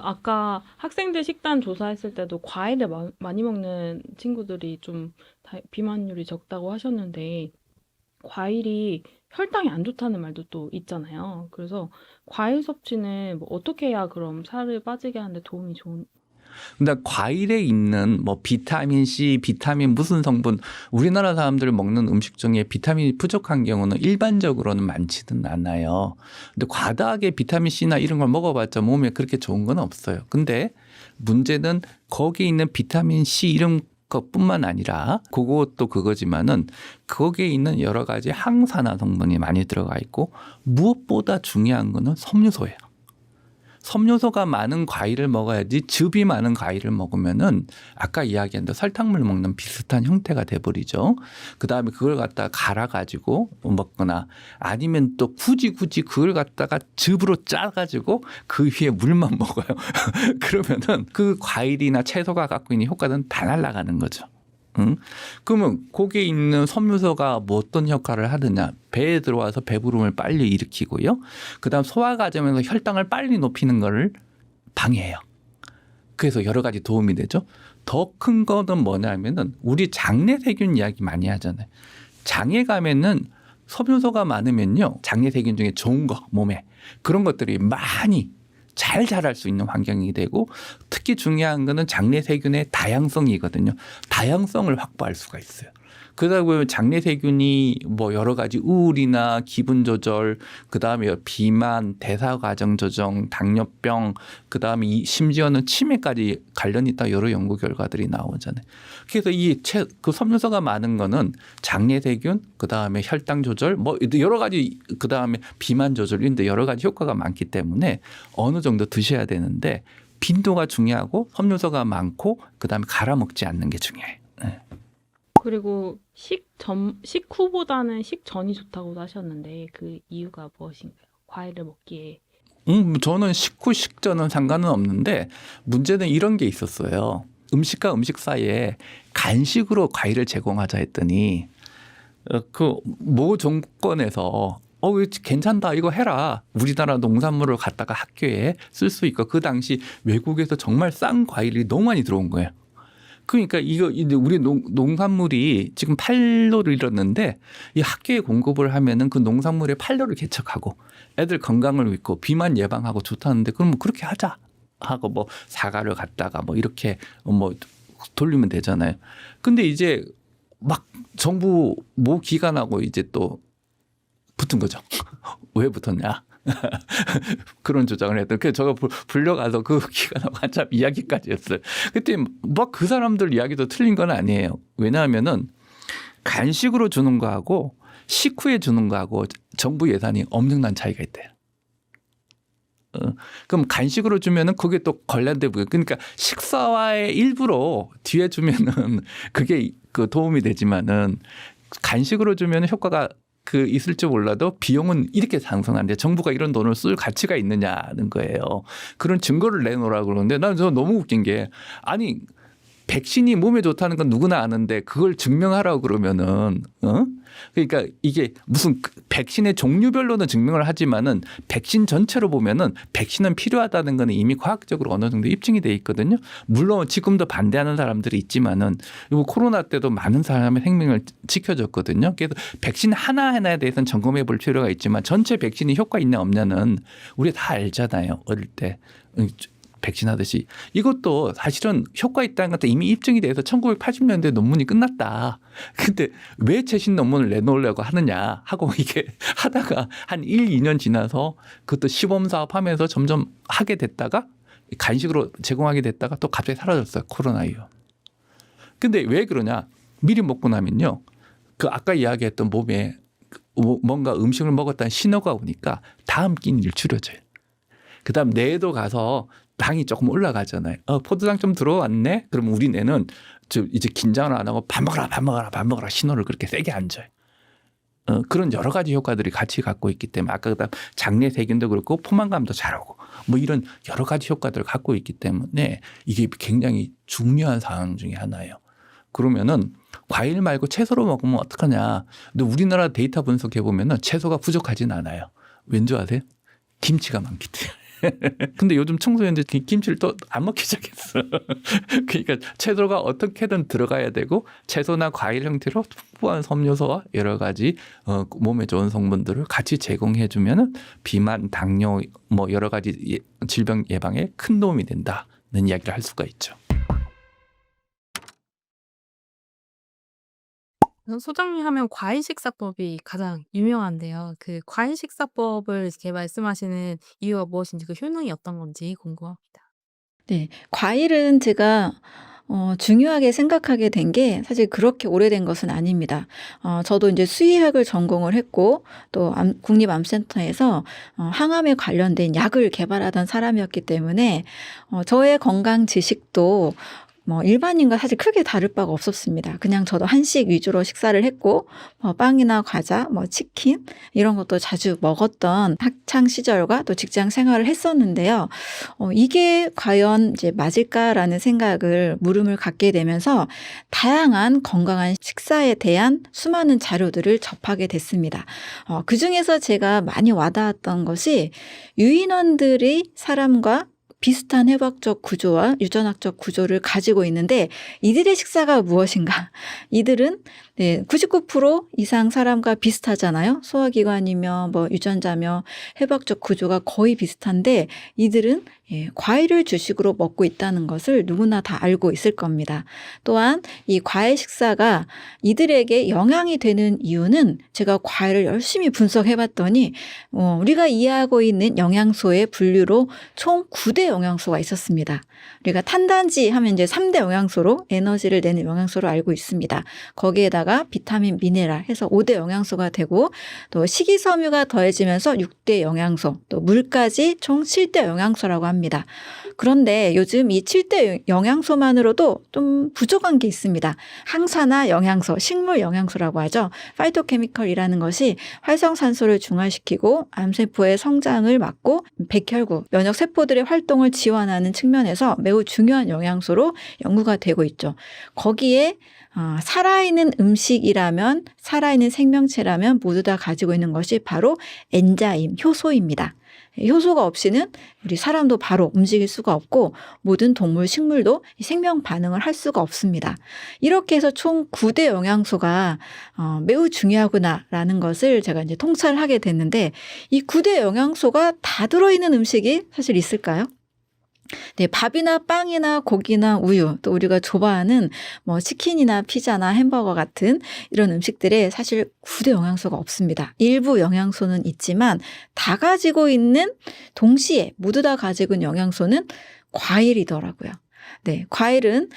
아까 학생들 식단 조사했을 때도 과일을 많이 먹는 친구들이 좀 비만율이 적다고 하셨는데, 과일이 혈당이 안 좋다는 말도 또 있잖아요. 그래서 과일 섭취는 뭐 어떻게 해야 그럼 살을 빠지게 하는데 도움이 좋은, 근데 과일에 있는 뭐 비타민 C, 비타민 무슨 성분 우리나라 사람들 먹는 음식 중에 비타민이 부족한 경우는 일반적으로는 많지는 않아요. 근데 과다하게 비타민 C나 이런 걸 먹어봤자 몸에 그렇게 좋은 건 없어요. 근데 문제는 거기에 있는 비타민 C 이런 것뿐만 아니라 그것도 그거지만은 거기에 있는 여러 가지 항산화 성분이 많이 들어가 있고 무엇보다 중요한 거는 섬유소예요. 섬유소가 많은 과일을 먹어야지 즙이 많은 과일을 먹으면은 아까 이야기한 대로 설탕물 먹는 비슷한 형태가 돼버리죠. 그다음에 그걸 갖다가 갈아가지고 먹거나 아니면 또 굳이 그걸 갖다가 즙으로 짜가지고 그 위에 물만 먹어요. 그러면은 그 과일이나 채소가 갖고 있는 효과는 다 날아가는 거죠. 응? 그러면 거기에 있는 섬유소가 뭐 어떤 역할을 하느냐. 배에 들어와서 배부름을 빨리 일으키고요. 그다음 소화 과정에서 혈당을 빨리 높이는 거를 방해해요. 그래서 여러 가지 도움이 되죠. 더 큰 거는 뭐냐면은 우리 장내 세균 이야기 많이 하잖아요. 장에 가면은 섬유소가 많으면요. 장내 세균 중에 좋은 거 몸에 그런 것들이 많이 잘 자랄 수 있는 환경이 되고 특히 중요한 거는 장내 세균의 다양성이거든요. 다양성을 확보할 수가 있어요. 그러다 보면 장내 세균이 뭐 여러 가지 우울이나 기분 조절, 그다음에 비만, 대사 과정 조정, 당뇨병, 그다음에 심지어는 치매까지 관련이 있다 여러 연구 결과들이 나오잖아요. 그래서 그 섬유소가 많은 거는 장내 세균, 그다음에 혈당 조절, 뭐 여러 가지 그다음에 비만 조절 인데 여러 가지 효과가 많기 때문에 어느 정도 드셔야 되는데 빈도가 중요하고 섬유소가 많고 그다음에 갈아 먹지 않는 게 중요해요. 네. 그리고 식후보다는 식전이 좋다고도 하셨는데 그 이유가 무엇인가요? 과일을 먹기에. 저는 식후 식전은 상관은 없는데 문제는 이런 게 있었어요. 음식과 음식 사이에 간식으로 과일을 제공하자 했더니 그 모 정권에서 괜찮다 이거 해라. 우리나라 농산물을 갖다가 학교에 쓸 수 있고 그 당시 외국에서 정말 싼 과일이 너무 많이 들어온 거예요. 그러니까 이거 우리 농산물이 지금 판로를 잃었는데 이 학교에 공급을 하면은 그 농산물의 판로를 개척하고 애들 건강을 위고 비만 예방하고 좋다는데 그럼 뭐 그렇게 하자 하고 뭐 사과를 갖다가 뭐 이렇게 뭐 돌리면 되잖아요. 근데 이제 막 정부 모 기관하고 이제 또 붙은 거죠. 왜 붙었냐? 그런 주장을 했던. 그래서 제가 불려가서 그 기간하고 한참 이야기까지 했어요. 그때 막 그 사람들 이야기도 틀린 건 아니에요. 왜냐하면은 간식으로 주는 거하고 식후에 주는 거하고 정부 예산이 엄청난 차이가 있대요. 그럼 간식으로 주면은 그게 또 관련돼 보여. 그러니까 식사와의 일부로 뒤에 주면은 그게 그 도움이 되지만은 간식으로 주면 효과가 있을지 몰라도 비용은 이렇게 상승하는데 정부가 이런 돈을 쓸 가치가 있느냐는 거예요. 그런 증거를 내놓으라고 그러는데 나는 저 너무 웃긴 게 아니 백신이 몸에 좋다는 건 누구나 아는데 그걸 증명하라고 그러면은 그러니까 이게 무슨 백신의 종류별로는 증명을 하지만은 백신 전체로 보면은 백신은 필요하다는 건 이미 과학적으로 어느 정도 입증이 돼 있거든요. 물론 지금도 반대하는 사람들이 있지만은 이거 코로나 때도 많은 사람의 생명을 지켜줬거든요. 그래서 백신 하나하나에 대해서는 점검해 볼 필요가 있지만 전체 백신이 효과 있냐 없냐는 우리 다 알잖아요. 어릴 때. 백신 하듯이 이것도 사실은 효과 있다는 것도 이미 입증이 돼서 1980년대 논문이 끝났다. 근데 왜 최신 논문을 내놓으려고 하느냐 하고 이게 하다가 한 1, 2년 지나서 그것도 시범 사업하면서 점점 하게 됐다가 간식으로 제공하게 됐다가 또 갑자기 사라졌어요. 코로나 이후. 근데 왜 그러냐? 미리 먹고 나면요. 그 아까 이야기했던 몸에 뭔가 음식을 먹었다는 신호가 오니까 다음 끼니를 줄여줘요. 그다음 뇌에도 가서 당이 조금 올라가잖아요. 포도당 좀 들어왔네? 그러면 우리 뇌는 이제 긴장을 안 하고 밥 먹어라 신호를 그렇게 세게 안 줘요. 그런 여러 가지 효과들이 같이 갖고 있기 때문에 아까 그다음 장내 세균도 그렇고 포만감도 잘하고 뭐 이런 여러 가지 효과들을 갖고 있기 때문에 이게 굉장히 중요한 상황 중에 하나예요. 그러면은 과일 말고 채소로 먹으면 어떡하냐. 근데 우리나라 데이터 분석해 보면은 채소가 부족하진 않아요. 왠지 아세요? 김치가 많기 때문에. 근데 요즘 청소년들 김치를 또 안 먹기 시작했어. 그러니까 채소가 어떻게든 들어가야 되고 채소나 과일 형태로 풍부한 섬유소와 여러 가지 몸에 좋은 성분들을 같이 제공해주면은 비만, 당뇨 뭐 여러 가지 질병 예방에 큰 도움이 된다는 이야기를 할 수가 있죠. 소장님 하면 과일 식사법이 가장 유명한데요. 그 과일 식사법을 이렇게 말씀하시는 이유가 무엇인지 그 효능이 어떤 건지 궁금합니다. 네. 과일은 제가 중요하게 생각하게 된 게 사실 그렇게 오래된 것은 아닙니다. 저도 이제 수의학을 전공을 했고 또 국립암센터에서 항암에 관련된 약을 개발하던 사람이었기 때문에 저의 건강 지식도 뭐 일반인과 사실 크게 다를 바가 없었습니다. 그냥 저도 한식 위주로 식사를 했고 빵이나 과자, 치킨 이런 것도 자주 먹었던 학창 시절과 또 직장 생활을 했었는데요. 이게 과연 이제 맞을까라는 생각을 물음을 갖게 되면서 다양한 건강한 식사에 대한 수많은 자료들을 접하게 됐습니다. 그중에서 제가 많이 와닿았던 것이 유인원들이 사람과 비슷한 해부학적 구조와 유전학적 구조를 가지고 있는데 이들의 식사가 무엇인가? 이들은 99% 이상 사람과 비슷하잖아요. 소화기관이며 유전자며 해부학적 구조가 거의 비슷한데 이들은 과일을 주식으로 먹고 있다는 것을 누구나 다 알고 있을 겁니다. 또한 이 과일 식사가 이들에게 영향이 되는 이유는 제가 과일을 열심히 분석해봤더니 우리가 이해하고 있는 영양소의 분류로 총 9대 영양소가 있었습니다. 우리가 탄단지 하면 이제 3대 영양소로 에너지를 내는 영양소로 알고 있습니다. 거기에다가 비타민, 미네랄 해서 5대 영양소가 되고 또 식이섬유가 더해지면서 6대 영양소, 또 물까지 총 7대 영양소라고 합니다. 그런데 요즘 이 7대 영양소만으로도 좀 부족한 게 있습니다. 항산화 영양소, 식물 영양소라고 하죠. 파이토케미컬이라는 것이 활성산소를 중화시키고 암세포의 성장을 막고 백혈구, 면역세포들의 활동을 지원하는 측면에서 매우 중요한 영양소로 연구가 되고 있죠. 거기에 살아있는 음식이라면, 살아있는 생명체라면 모두 다 가지고 있는 것이 바로 엔자임, 효소입니다. 효소가 없이는 우리 사람도 바로 움직일 수가 없고 모든 동물, 식물도 생명 반응을 할 수가 없습니다. 이렇게 해서 총 9대 영양소가 매우 중요하구나라는 것을 제가 이제 통찰을 하게 됐는데 이 9대 영양소가 다 들어있는 음식이 사실 있을까요? 네, 밥이나 빵이나 고기나 우유, 또 우리가 좋아하는 치킨이나 피자나 햄버거 같은 이런 음식들에 사실 9대 영양소가 없습니다. 일부 영양소는 있지만 다 가지고 있는 동시에 모두 다 가지고 있는 영양소는 과일이더라고요. 네, 과일은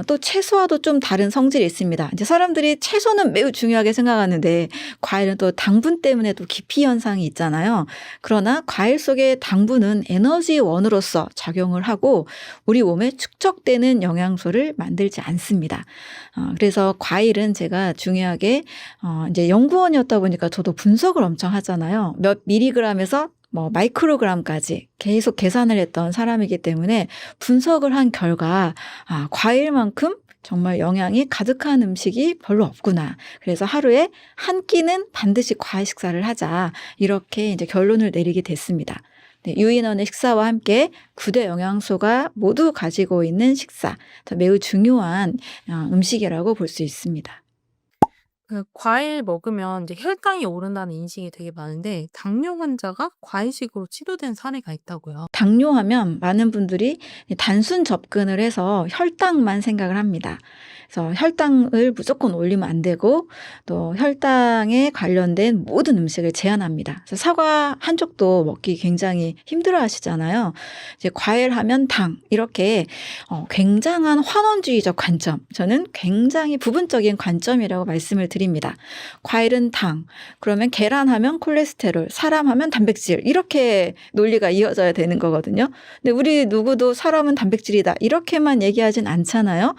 또 채소와도 좀 다른 성질이 있습니다. 이제 사람들이 채소는 매우 중요하게 생각하는데 과일은 또 당분 때문에 또 기피 현상이 있잖아요. 그러나 과일 속의 당분은 에너지원으로서 작용을 하고 우리 몸에 축적되는 영양소를 만들지 않습니다. 그래서 과일은 제가 중요하게 이제 연구원이었다 보니까 저도 분석을 엄청 하잖아요. 몇 미리그램에서 마이크로그램까지 계속 계산을 했던 사람이기 때문에 분석을 한 결과 과일만큼 정말 영양이 가득한 음식이 별로 없구나. 그래서 하루에 한 끼는 반드시 과일 식사를 하자. 이렇게 이제 결론을 내리게 됐습니다. 네, 유인원의 식사와 함께 9대 영양소가 모두 가지고 있는 식사. 매우 중요한 음식이라고 볼 수 있습니다. 그 과일 먹으면 이제 혈당이 오른다는 인식이 되게 많은데 당뇨 환자가 과일식으로 치료된 사례가 있다고요. 당뇨하면 많은 분들이 단순 접근을 해서 혈당만 생각을 합니다. 그래서 혈당을 무조건 올리면 안 되고 또 혈당에 관련된 모든 음식을 제한합니다. 그래서 사과 한 쪽도 먹기 굉장히 힘들어 하시잖아요. 이제 과일하면 당 이렇게 굉장한 환원주의적 관점, 저는 굉장히 부분적인 관점이라고 말씀을 드립니다. 과일은 당, 그러면 계란하면 콜레스테롤, 사람하면 단백질 이렇게 논리가 이어져야 되는 거거든요. 근데 우리 누구도 사람은 단백질이다 이렇게만 얘기하진 않잖아요.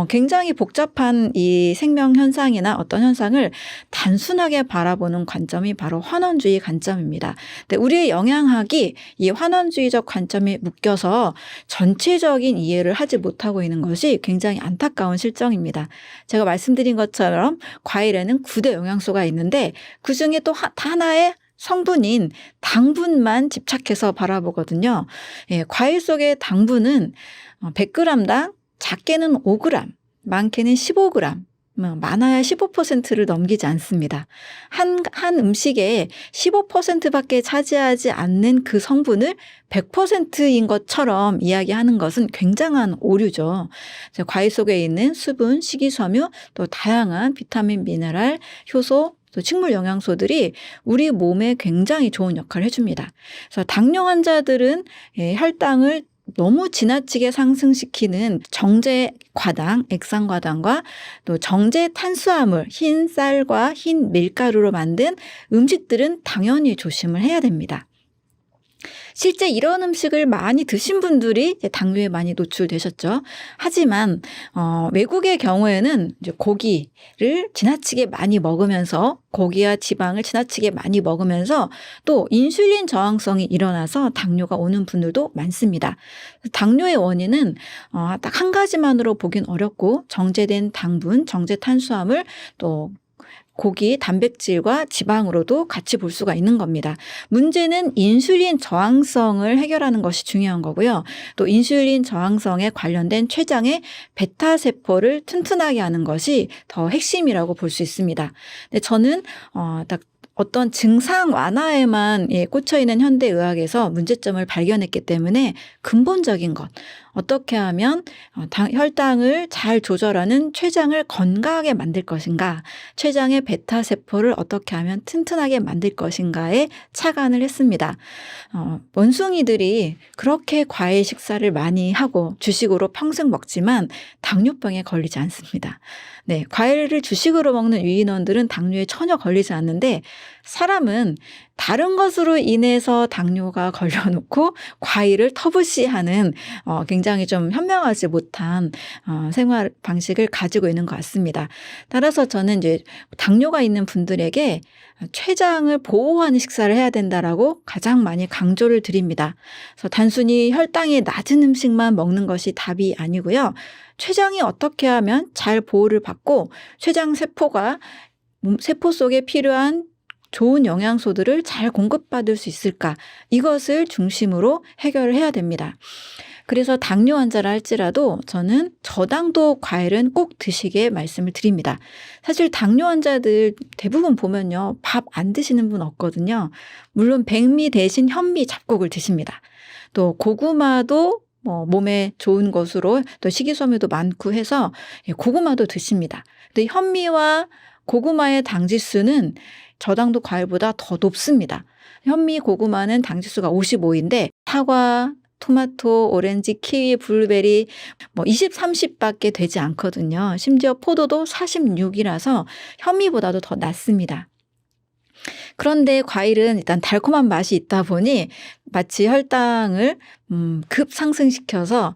굉장히 복잡한 이 생명 현상이나 어떤 현상을 단순하게 바라보는 관점이 바로 환원주의 관점입니다. 근데 우리의 영양학이 이 환원주의적 관점에 묶여서 전체적인 이해를 하지 못하고 있는 것이 굉장히 안타까운 실정입니다. 제가 말씀드린 것처럼 과일에는 9대 영양소가 있는데 그중에 또 하나의 성분인 당분만 집착해서 바라보거든요. 예, 과일 속의 당분은 100g당 작게는 5g, 많게는 15g, 많아야 15%를 넘기지 않습니다. 한 음식에 15%밖에 차지하지 않는 그 성분을 100%인 것처럼 이야기하는 것은 굉장한 오류죠. 과일 속에 있는 수분, 식이섬유, 또 다양한 비타민, 미네랄, 효소, 또 식물 영양소들이 우리 몸에 굉장히 좋은 역할을 해줍니다. 그래서 당뇨 환자들은 혈당을 너무 지나치게 상승시키는 정제 과당, 액상 과당과 또 정제 탄수화물, 흰 쌀과 흰 밀가루로 만든 음식들은 당연히 조심을 해야 됩니다. 실제 이런 음식을 많이 드신 분들이 이제 당뇨에 많이 노출되셨죠. 하지만 외국의 경우에는 이제 고기를 지나치게 많이 먹으면서 고기와 지방을 지나치게 많이 먹으면서 또 인슐린 저항성이 일어나서 당뇨가 오는 분들도 많습니다. 당뇨의 원인은 딱 한 가지만으로 보긴 어렵고 정제된 당분, 정제 탄수화물 또 고기, 단백질과 지방으로도 같이 볼 수가 있는 겁니다. 문제는 인슐린 저항성을 해결하는 것이 중요한 거고요. 또 인슐린 저항성에 관련된 췌장의 베타세포를 튼튼하게 하는 것이 더 핵심이라고 볼 수 있습니다. 근데 저는 딱 어떤 증상 완화에만 꽂혀 있는 현대의학에서 문제점을 발견했기 때문에 근본적인 것, 어떻게 하면 혈당을 잘 조절하는 췌장을 건강하게 만들 것인가, 췌장의 베타세포를 어떻게 하면 튼튼하게 만들 것인가에 착안을 했습니다. 원숭이들이 그렇게 과일 식사를 많이 하고 주식으로 평생 먹지만 당뇨병에 걸리지 않습니다. 네, 과일을 주식으로 먹는 유인원들은 당뇨에 전혀 걸리지 않는데 사람은 다른 것으로 인해서 당뇨가 걸려놓고 과일을 터부시하는 굉장히 좀 현명하지 못한 생활 방식을 가지고 있는 것 같습니다. 따라서 저는 이제 당뇨가 있는 분들에게 췌장을 보호하는 식사를 해야 된다라고 가장 많이 강조를 드립니다. 그래서 단순히 혈당이 낮은 음식만 먹는 것이 답이 아니고요. 췌장이 어떻게 하면 잘 보호를 받고 췌장 세포가 세포 속에 필요한 좋은 영양소들을 잘 공급받을 수 있을까? 이것을 중심으로 해결을 해야 됩니다. 그래서 당뇨 환자라 할지라도 저는 저당도 과일은 꼭 드시게 말씀을 드립니다. 사실 당뇨 환자들 대부분 보면요. 밥 안 드시는 분 없거든요. 물론 백미 대신 현미 잡곡을 드십니다. 또 고구마도 몸에 좋은 것으로 또 식이섬유도 많고 해서 고구마도 드십니다. 근데 현미와 고구마의 당지수는 저당도 과일보다 더 높습니다. 현미, 고구마는 당지수가 55인데 사과, 토마토, 오렌지, 키위, 블루베리 20, 30밖에 되지 않거든요. 심지어 포도도 46이라서 현미보다도 더 낮습니다. 그런데 과일은 일단 달콤한 맛이 있다 보니 마치 혈당을 급 상승시켜서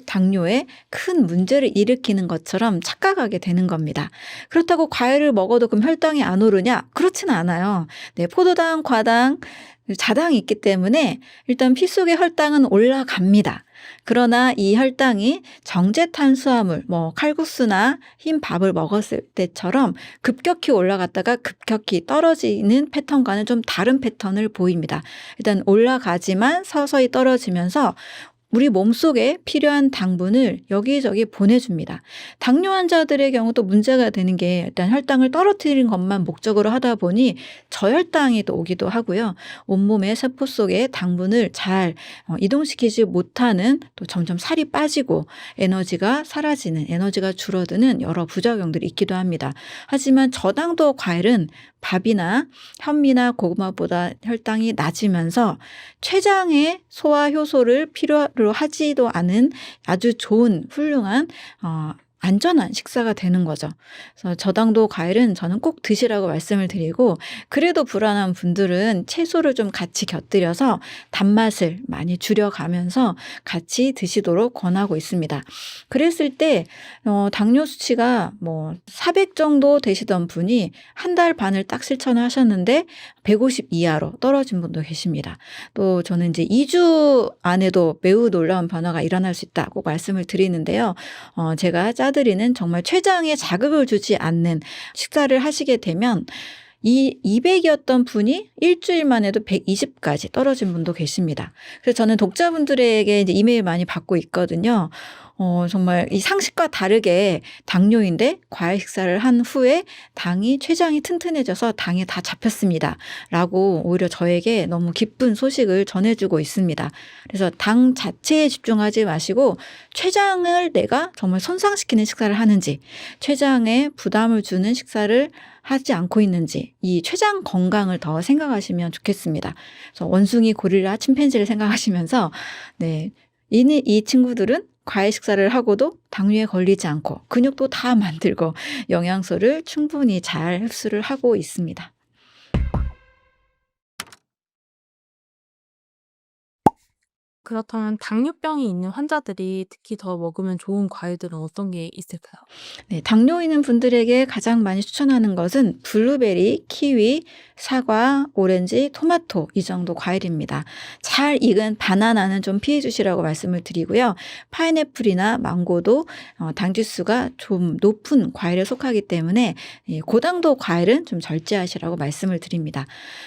당뇨에 큰 문제를 일으키는 것처럼 착각하게 되는 겁니다. 그렇다고 과일을 먹어도 그럼 혈당이 안 오르냐? 그렇지는 않아요. 네, 포도당, 과당, 자당이 있기 때문에 일단 피 속의 혈당은 올라갑니다. 그러나 이 혈당이 정제 탄수화물, 칼국수나 흰 밥을 먹었을 때처럼 급격히 올라갔다가 급격히 떨어지는 패턴과는 좀 다른 패턴을 보입니다. 일단 올라가지만 서서히 떨어지면서 우리 몸속에 필요한 당분을 여기저기 보내줍니다. 당뇨 환자들의 경우 또 문제가 되는 게 일단 혈당을 떨어뜨리는 것만 목적으로 하다 보니 저혈당이 또 오기도 하고요. 온몸의 세포 속에 당분을 잘 이동시키지 못하는 또 점점 살이 빠지고 에너지가 사라지는, 에너지가 줄어드는 여러 부작용들이 있기도 합니다. 하지만 저당도 과일은 밥이나 현미나 고구마보다 혈당이 낮으면서 췌장의 소화 효소를 필요로 하지도 않은 아주 좋은 훌륭한 안전한 식사가 되는 거죠. 그래서 저당도 과일은 저는 꼭 드시라고 말씀을 드리고 그래도 불안한 분들은 채소를 좀 같이 곁들여서 단맛을 많이 줄여가면서 같이 드시도록 권하고 있습니다. 그랬을 때 당뇨 수치가 400 정도 되시던 분이 한 달 반을 딱 실천을 하셨는데 150 이하로 떨어진 분도 계십니다. 또 저는 이제 2주 안에도 매우 놀라운 변화가 일어날 수 있다고 말씀을 드리는데요. 제가 짜드리는 정말 췌장에 자극을 주지 않는 식사를 하시게 되면 이 200이었던 분이 일주일만 해도 120까지 떨어진 분도 계십니다. 그래서 저는 독자분들에게 이제 이메일 많이 받고 있거든요. 정말 이 상식과 다르게 당뇨인데 과일 식사를 한 후에 췌장이 튼튼해져서 당에 다 잡혔습니다. 라고 오히려 저에게 너무 기쁜 소식을 전해주고 있습니다. 그래서 당 자체에 집중하지 마시고 췌장을 내가 정말 손상시키는 식사를 하는지, 췌장에 부담을 주는 식사를 하지 않고 있는지, 이 췌장 건강을 더 생각하시면 좋겠습니다. 그래서 원숭이, 고릴라, 침팬지를 생각하시면서 이 친구들은 과일 식사를 하고도 당뇨에 걸리지 않고 근육도 다 만들고 영양소를 충분히 잘 흡수를 하고 있습니다. 그렇다면 당뇨병이 있는 환자들이 특히 더 먹으면 좋은 과일들은 어떤 게 있을까요? 네, 당뇨 있는 분들에게 가장 많이 추천하는 것은 블루베리, 키위, 사과, 오렌지, 토마토 이 정도 과일입니다. 잘 익은 바나나는 좀 피해 주시라고 말씀을 드리고요. 파인애플이나 망고도 당 지수가 좀 높은 과일에 속하기 때문에 고당도 과일은 좀 절제하시라고 말씀을 드립니다.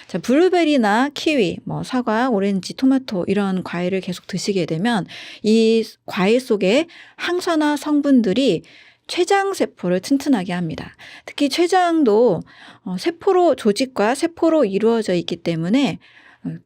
자, 블루베리나 키위, 사과, 오렌지, 토마토 이런 과일을 계속 드시게 되면 이 과일 속에 항산화 성분들이 췌장 세포를 튼튼하게 합니다. 특히 췌장도 조직과 세포로 이루어져 있기 때문에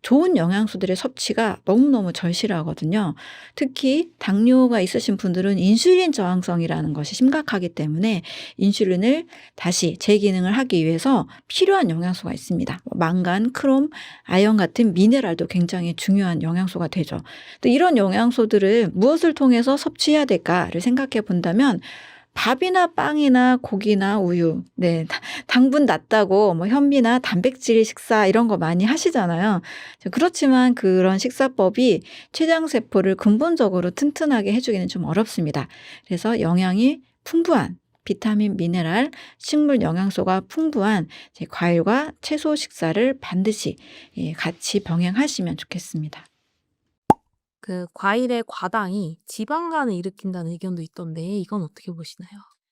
좋은 영양소들의 섭취가 너무너무 절실하거든요. 특히 당뇨가 있으신 분들은 인슐린 저항성이라는 것이 심각하기 때문에 인슐린을 다시 재기능을 하기 위해서 필요한 영양소가 있습니다. 망간, 크롬, 아연 같은 미네랄도 굉장히 중요한 영양소가 되죠. 또 이런 영양소들을 무엇을 통해서 섭취해야 될까를 생각해 본다면 밥이나 빵이나 고기나 우유, 당분 낮다고 현미나 단백질 식사 이런 거 많이 하시잖아요. 그렇지만 그런 식사법이 췌장세포를 근본적으로 튼튼하게 해주기는 좀 어렵습니다. 그래서 영양이 풍부한 비타민, 미네랄, 식물 영양소가 풍부한 과일과 채소 식사를 반드시 같이 병행하시면 좋겠습니다. 그 과일의 과당이 지방간을 일으킨다는 의견도 있던데 이건 어떻게 보시나요?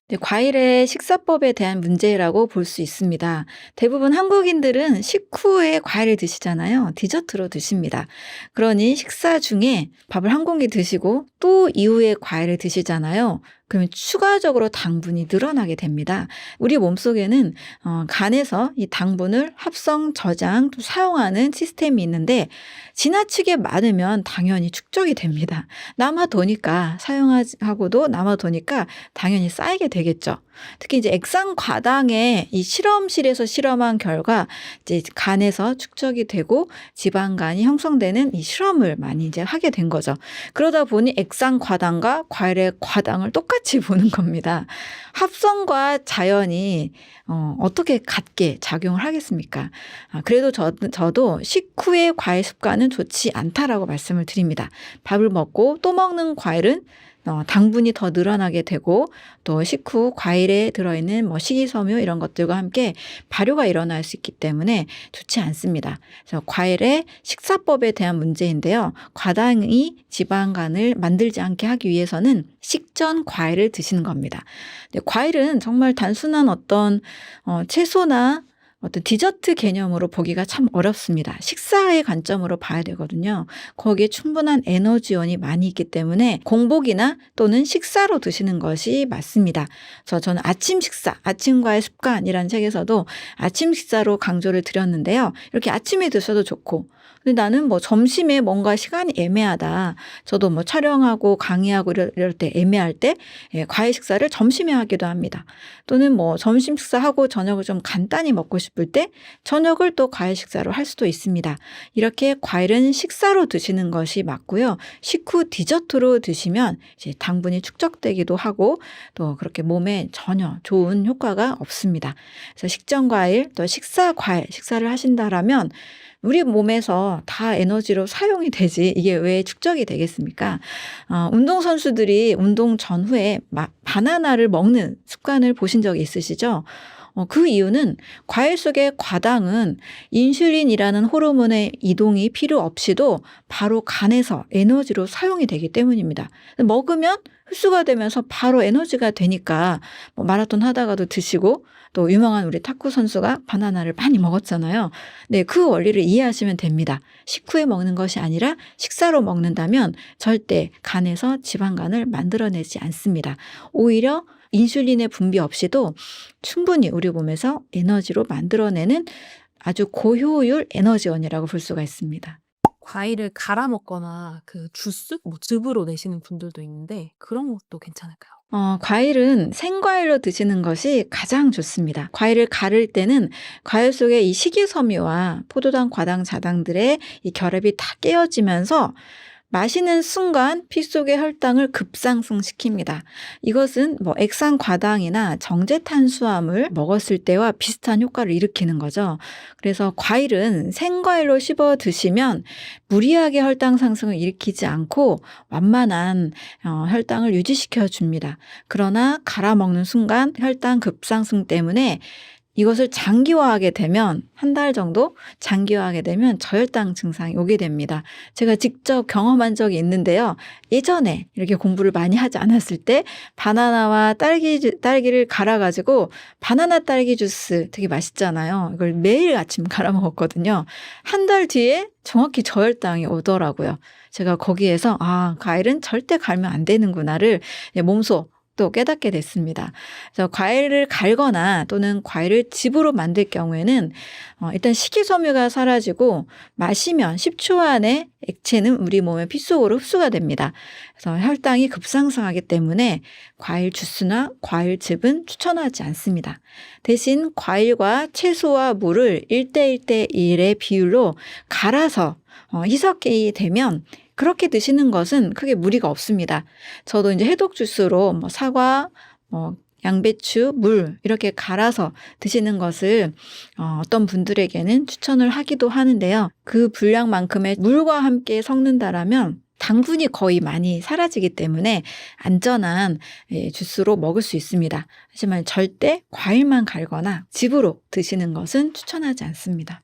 네, 과일의 식사법에 대한 문제라고 볼 수 있습니다. 대부분 한국인들은 식후에 과일을 드시잖아요. 디저트로 드십니다. 그러니 식사 중에 밥을 한 공기 드시고 또 이후에 과일을 드시잖아요. 그러면 추가적으로 당분이 늘어나게 됩니다. 우리 몸속에는 간에서 이 당분을 합성, 저장, 또 사용하는 시스템이 있는데 지나치게 많으면 당연히 축적이 됩니다. 남아도니까 사용하고도 남아도니까 당연히 쌓이게 되겠죠. 특히 이제 액상 과당에 이 실험실에서 실험한 결과 이제 간에서 축적이 되고 지방간이 형성되는 이 실험을 많이 이제 하게 된 거죠. 그러다 보니 액상 과당과 과일의 과당을 똑같이 보는 겁니다. 합성과 자연이 어떻게 같게 작용을 하겠습니까? 그래도 저도 식후의 과일 습관은 좋지 않다라고 말씀을 드립니다. 밥을 먹고 또 먹는 과일은 당분이 더 늘어나게 되고 또 식후 과일에 들어있는 식이섬유 이런 것들과 함께 발효가 일어날 수 있기 때문에 좋지 않습니다. 그래서 과일의 식사법에 대한 문제인데요. 과당이 지방간을 만들지 않게 하기 위해서는 식전 과일을 드시는 겁니다. 과일은 정말 단순한 어떤 채소나 어떤 디저트 개념으로 보기가 참 어렵습니다. 식사의 관점으로 봐야 되거든요. 거기에 충분한 에너지원이 많이 있기 때문에 공복이나 또는 식사로 드시는 것이 맞습니다. 그래서 저는 아침 식사, 아침과의 습관이라는 책에서도 아침 식사로 강조를 드렸는데요. 이렇게 아침에 드셔도 좋고 근데 나는 점심에 뭔가 시간이 애매하다. 저도 촬영하고 강의하고 이럴 때 애매할 때 과일 식사를 점심에 하기도 합니다. 또는 점심 식사하고 저녁을 좀 간단히 먹고 싶을 때 저녁을 또 과일 식사로 할 수도 있습니다. 이렇게 과일은 식사로 드시는 것이 맞고요. 식후 디저트로 드시면 이제 당분이 축적되기도 하고 또 그렇게 몸에 전혀 좋은 효과가 없습니다. 그래서 식전 과일 또 식사 과일 식사를 하신다라면 우리 몸에서 다 에너지로 사용이 되지 이게 왜 축적이 되겠습니까? 운동선수들이 운동 전후에 바나나를 먹는 습관을 보신 적이 있으시죠? 그 이유는 과일 속의 과당은 인슐린이라는 호르몬의 이동이 필요 없이도 바로 간에서 에너지로 사용이 되기 때문입니다. 먹으면 흡수가 되면서 바로 에너지가 되니까 뭐 마라톤 하다가도 드시고 또 유명한 우리 탁구 선수가 바나나를 많이 먹었잖아요. 네, 그 원리를 이해하시면 됩니다. 식후에 먹는 것이 아니라 식사로 먹는다면 절대 간에서 지방간을 만들어내지 않습니다. 오히려 인슐린의 분비 없이도 충분히 우리 몸에서 에너지로 만들어내는 아주 고효율 에너지원이라고 볼 수가 있습니다. 과일을 갈아 먹거나 그 주스, 뭐 즙으로 내시는 분들도 있는데 그런 것도 괜찮을까요? 과일은 생과일로 드시는 것이 가장 좋습니다. 과일을 가를 때는 과일 속에 이 식이섬유와 포도당, 과당, 자당들의 이 결합이 다 깨어지면서 마시는 순간 피 속의 혈당을 급상승시킵니다. 이것은 뭐 액상 과당이나 정제 탄수화물 먹었을 때와 비슷한 효과를 일으키는 거죠. 그래서 과일은 생과일로 씹어 드시면 무리하게 혈당 상승을 일으키지 않고 완만한 혈당을 유지시켜 줍니다. 그러나 갈아 먹는 순간 혈당 급상승 때문에 이것을 장기화하게 되면 한 달 정도 장기화하게 되면 저혈당 증상이 오게 됩니다. 제가 직접 경험한 적이 있는데요. 예전에 이렇게 공부를 많이 하지 않았을 때 바나나와 딸기를 갈아가지고 바나나 딸기 주스 되게 맛있잖아요. 이걸 매일 아침 갈아 먹었거든요. 한 달 뒤에 정확히 저혈당이 오더라고요. 제가 거기에서 과일은 절대 갈면 안 되는구나를 몸소 또 깨닫게 됐습니다. 그래서 과일을 갈거나 또는 과일을 즙으로 만들 경우에는 일단 식이섬유가 사라지고 마시면 10초 안에 액체는 우리 몸의 피 속으로 흡수가 됩니다. 그래서 혈당이 급상승하기 때문에 과일 주스나 과일 즙은 추천하지 않습니다. 대신 과일과 채소와 물을 1:1:1의 비율로 갈아서 희석이 되면 그렇게 드시는 것은 크게 무리가 없습니다. 저도 이제 해독 주스로 뭐 사과, 양배추, 물 이렇게 갈아서 드시는 것을 어떤 분들에게는 추천을 하기도 하는데요. 그 분량만큼의 물과 함께 섞는다라면 당분이 거의 많이 사라지기 때문에 안전한 주스로 먹을 수 있습니다. 하지만 절대 과일만 갈거나 즙으로 드시는 것은 추천하지 않습니다.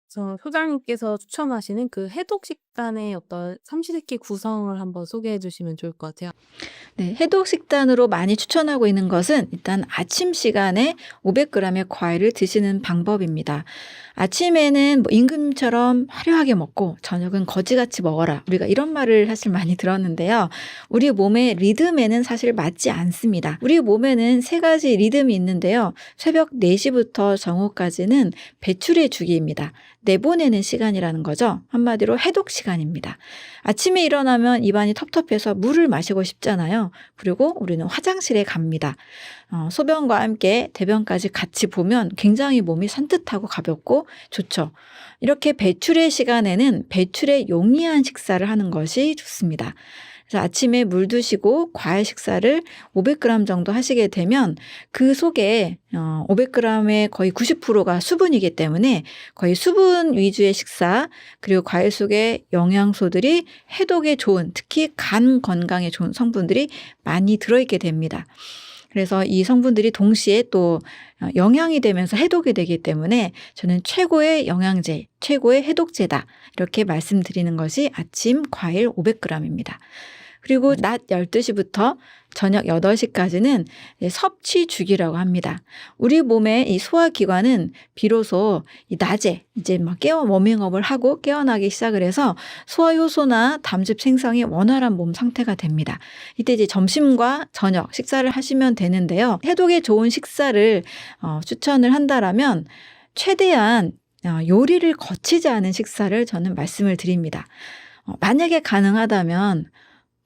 그래서 소장님께서 추천하시는 그 해독 식단의 어떤 삼시세끼 구성을 한번 소개해 주시면 좋을 것 같아요. 네, 해독 식단으로 많이 추천하고 있는 것은 일단 아침 시간에 500g의 과일을 드시는 방법입니다. 아침에는 뭐 임금처럼 화려하게 먹고 저녁은 거지같이 먹어라. 우리가 이런 말을 사실 많이 들었는데요. 우리 몸의 리듬에는 사실 맞지 않습니다. 우리 몸에는 3가지 리듬이 있는데요. 새벽 4시부터 정오까지는 배출의 주기입니다. 내보내는 시간이라는 거죠. 한마디로 해독 시간입니다. 아침에 일어나면 입안이 텁텁해서 물을 마시고 싶잖아요. 그리고 우리는 화장실에 갑니다. 소변과 함께 대변까지 같이 보면 굉장히 몸이 산뜻하고 가볍고 좋죠. 이렇게 배출의 시간에는 배출에 용이한 식사를 하는 것이 좋습니다. 그래서 아침에 물 드시고 과일 식사를 500g 정도 하시게 되면 그 속에 500g의 거의 90%가 수분이기 때문에 거의 수분 위주의 식사, 그리고 과일 속에 영양소들이 해독에 좋은, 특히 간 건강에 좋은 성분들이 많이 들어있게 됩니다. 그래서 이 성분들이 동시에 또 영양이 되면서 해독이 되기 때문에 저는 최고의 영양제, 최고의 해독제다 이렇게 말씀드리는 것이 아침 과일 500g입니다. 그리고 낮 12시부터 저녁 8시까지는 섭취 주기라고 합니다. 우리 몸의 이 소화기관은 비로소 이 낮에 이제 막 워밍업을 하고 깨어나기 시작을 해서 소화효소나 담즙 생성이 원활한 몸 상태가 됩니다. 이때 이제 점심과 저녁 식사를 하시면 되는데요. 해독에 좋은 식사를 추천을 한다라면 최대한 요리를 거치지 않은 식사를 저는 말씀을 드립니다. 만약에 가능하다면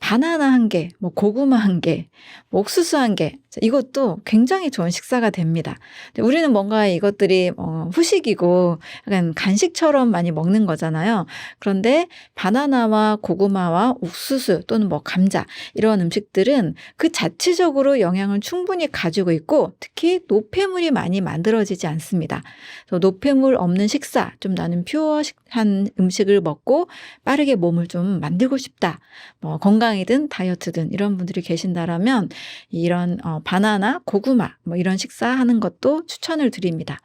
바나나 1개, 고구마 1개, 옥수수 1개 이것도 굉장히 좋은 식사가 됩니다. 우리는 뭔가 이것들이 후식이고 약간 간식처럼 많이 먹는 거잖아요. 그런데 바나나와 고구마와 옥수수 또는 뭐 감자 이런 음식들은 그 자체적으로 영양을 충분히 가지고 있고 특히 노폐물이 많이 만들어지지 않습니다. 그래서 노폐물 없는 식사, 좀 나는 퓨어한 음식을 먹고 빠르게 몸을 좀 만들고 싶다. 뭐 건강이든 다이어트든 이런 분들이 계신다라면 이런 바나나, 고구마 뭐 이런 식사하는 것도 추천을 드립니다.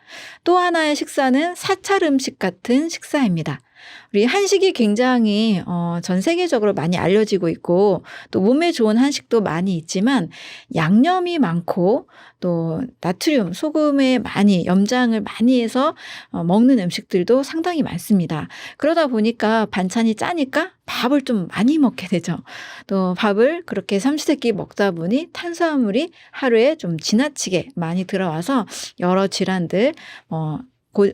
또 하나의 식사는 사찰 음식 같은 식사입니다. 우리 한식이 굉장히 전 세계적으로 많이 알려지고 있고 또 몸에 좋은 한식도 많이 있지만 양념이 많고 또 나트륨, 소금에 많이 염장을 많이 해서 먹는 음식들도 상당히 많습니다. 그러다 보니까 반찬이 짜니까 밥을 좀 많이 먹게 되죠. 또 밥을 그렇게 삼시세끼 먹다 보니 탄수화물이 하루에 좀 지나치게 많이 들어와서 여러 질환들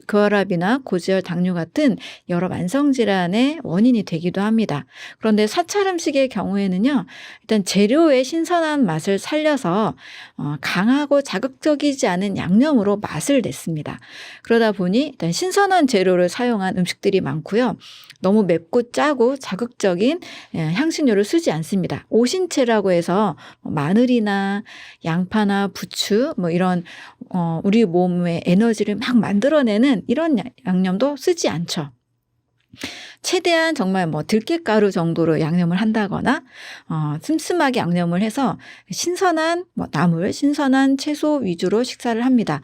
고혈압이나 고지혈, 당뇨 같은 여러 만성질환의 원인이 되기도 합니다. 그런데 사찰 음식의 경우에는요. 일단 재료의 신선한 맛을 살려서 강하고 자극적이지 않은 양념으로 맛을 냈습니다. 그러다 보니 일단 신선한 재료를 사용한 음식들이 많고요. 너무 맵고 짜고 자극적인 향신료를 쓰지 않습니다. 오신채라고 해서 마늘이나 양파나 부추 뭐 이런 우리 몸의 에너지를 막 만들어내는 이런 양념도 쓰지 않죠. 최대한 정말 뭐 들깨가루 정도로 양념을 한다거나 슴슴하게 양념을 해서 신선한 나물, 신선한 채소 위주로 식사를 합니다.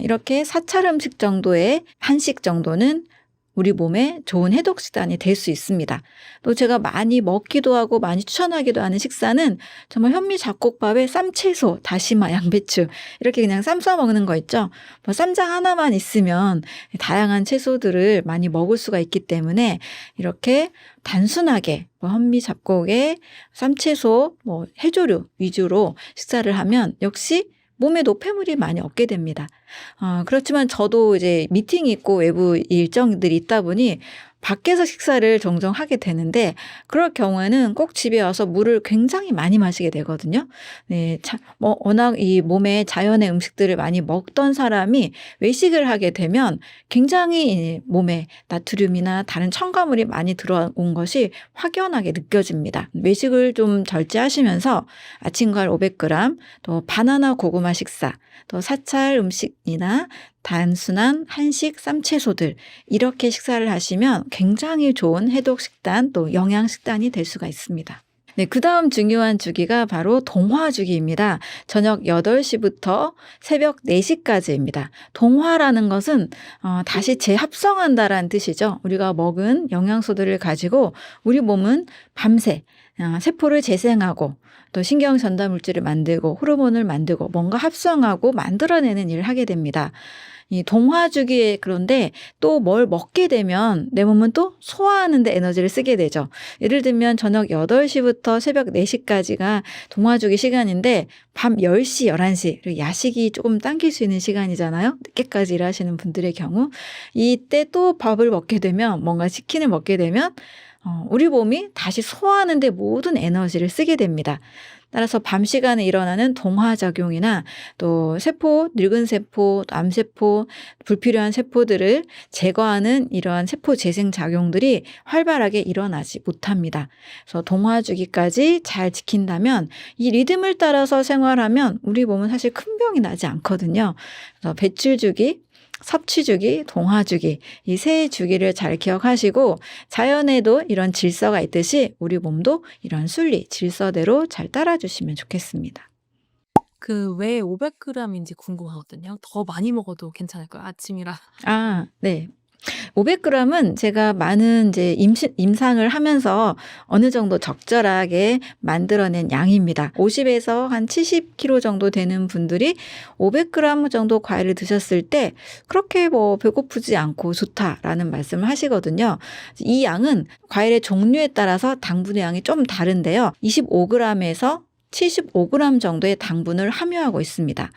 이렇게 사찰 음식 정도의 한식 정도는 우리 몸에 좋은 해독 식단이 될 수 있습니다. 또 제가 많이 먹기도 하고 많이 추천하기도 하는 식사는 정말 현미 잡곡밥에 쌈채소, 다시마, 양배추 이렇게 그냥 쌈 싸 먹는 거 있죠. 뭐 쌈장 하나만 있으면 다양한 채소들을 많이 먹을 수가 있기 때문에 이렇게 단순하게 현미 잡곡에 쌈채소, 해조류 위주로 식사를 하면 역시 몸에 노폐물이 많이 없게 됩니다. 그렇지만 저도 이제 미팅이 있고 외부 일정들이 있다 보니 밖에서 식사를 종종 하게 되는데 그럴 경우에는 꼭 집에 와서 물을 굉장히 많이 마시게 되거든요. 네, 워낙 이 몸에 자연의 음식들을 많이 먹던 사람이 외식을 하게 되면 굉장히 몸에 나트륨이나 다른 첨가물이 많이 들어온 것이 확연하게 느껴집니다. 외식을 좀 절제하시면서 아침과 500g, 또 바나나 고구마 식사, 또 사찰 음식이나 단순한 한식 쌈채소들 이렇게 식사를 하시면 굉장히 좋은 해독 식단 또 영양 식단이 될 수가 있습니다. 네, 그 다음 중요한 주기가 바로 동화주기입니다. 저녁 8시부터 새벽 4시까지입니다. 동화라는 것은 다시 재합성한다라는 뜻이죠. 우리가 먹은 영양소들을 가지고 우리 몸은 밤새 세포를 재생하고 또 신경 전달 물질을 만들고 호르몬을 만들고 뭔가 합성하고 만들어내는 일을 하게 됩니다. 이 동화주기에 그런데 또 뭘 먹게 되면 내 몸은 또 소화하는 데 에너지를 쓰게 되죠. 예를 들면 저녁 8시부터 새벽 4시까지가 동화주기 시간인데 밤 10시, 11시 그리고 야식이 조금 당길 수 있는 시간이잖아요. 늦게까지 일하시는 분들의 경우 이때 또 밥을 먹게 되면 뭔가 치킨을 먹게 되면 우리 몸이 다시 소화하는 데 모든 에너지를 쓰게 됩니다. 따라서 밤 시간에 일어나는 동화작용이나 또 세포, 늙은 세포, 암세포, 불필요한 세포들을 제거하는 이러한 세포 재생 작용들이 활발하게 일어나지 못합니다. 그래서 동화주기까지 잘 지킨다면 이 리듬을 따라서 생활하면 우리 몸은 사실 큰 병이 나지 않거든요. 그래서 배출주기, 섭취주기, 동화주기 이 세 주기를 잘 기억하시고 자연에도 이런 질서가 있듯이 우리 몸도 이런 순리, 질서대로 잘 따라주시면 좋겠습니다. 그 왜 500g인지 궁금하거든요. 더 많이 먹어도 괜찮을까요? 아침이라. 네. 500g은 제가 많은 이제 임상을 하면서 어느 정도 적절하게 만들어낸 양입니다. 50에서 한 70kg 정도 되는 분들이 500g 정도 과일을 드셨을 때 그렇게 배고프지 않고 좋다라는 말씀을 하시거든요. 이 양은 과일의 종류에 따라서 당분의 양이 좀 다른데요. 25g에서 75g 정도의 당분을 함유하고 있습니다.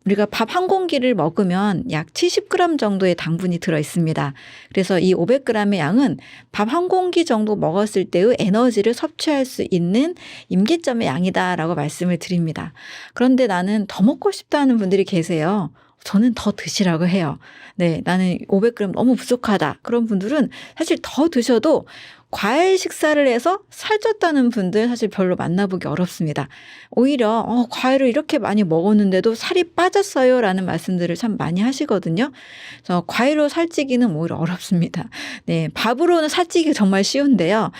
우리가 밥 한 공기를 먹으면 약 70g 정도의 당분이 들어 있습니다. 그래서 이 500g의 양은 밥 한 공기 정도 먹었을 때의 에너지를 섭취할 수 있는 임계점의 양이다라고 말씀을 드립니다. 그런데 나는 더 먹고 싶다는 분들이 계세요. 저는 더 드시라고 해요. 네, 나는 500g 너무 부족하다. 그런 분들은 사실 더 드셔도 과일 식사를 해서 살쪘다는 분들 사실 별로 만나보기 어렵습니다. 오히려 과일을 이렇게 많이 먹었는데도 살이 빠졌어요 라는 말씀들을 참 많이 하시거든요. 그래서 과일로 살찌기는 오히려 어렵습니다. 네, 밥으로는 살찌기 정말 쉬운데요.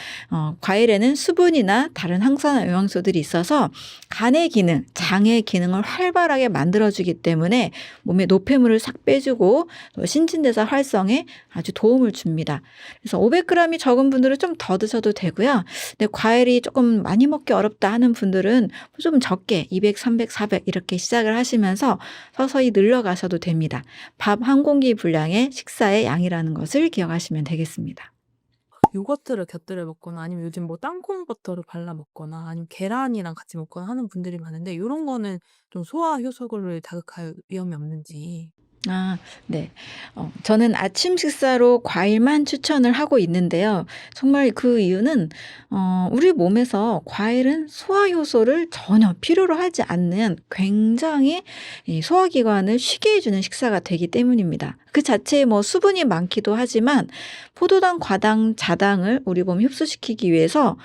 과일에는 수분이나 다른 항산화 영양소들이 있어서 간의 기능, 장의 기능을 활발하게 만들어주기 때문에 몸에 노폐물을 싹 빼주고 또 신진대사 활성에 아주 도움을 줍니다. 그래서 500g이 적은 분들은 좀 더 드셔도 되고요. 근데 과일이 조금 많이 먹기 어렵다 하는 분들은 좀 적게 200, 300, 400 이렇게 시작을 하시면서 서서히 늘려가셔도 됩니다. 밥 한 공기 분량의 식사의 양이라는 것을 기억하시면 되겠습니다. 요거트를 곁들여 먹거나 아니면 요즘 뭐 땅콩 버터를 발라 먹거나 아니면 계란이랑 같이 먹거나 하는 분들이 많은데 요런 거는 좀 소화 효소를 자극할 위험이 없는지. 네. 저는 아침 식사로 과일만 추천을 하고 있는데요. 정말 그 이유는 우리 몸에서 과일은 소화 효소를 전혀 필요로 하지 않는 굉장히 이 소화기관을 쉬게 해주는 식사가 되기 때문입니다. 그 자체에 뭐 수분이 많기도 하지만 포도당, 과당, 자당을 우리 몸이 흡수시키기 위해서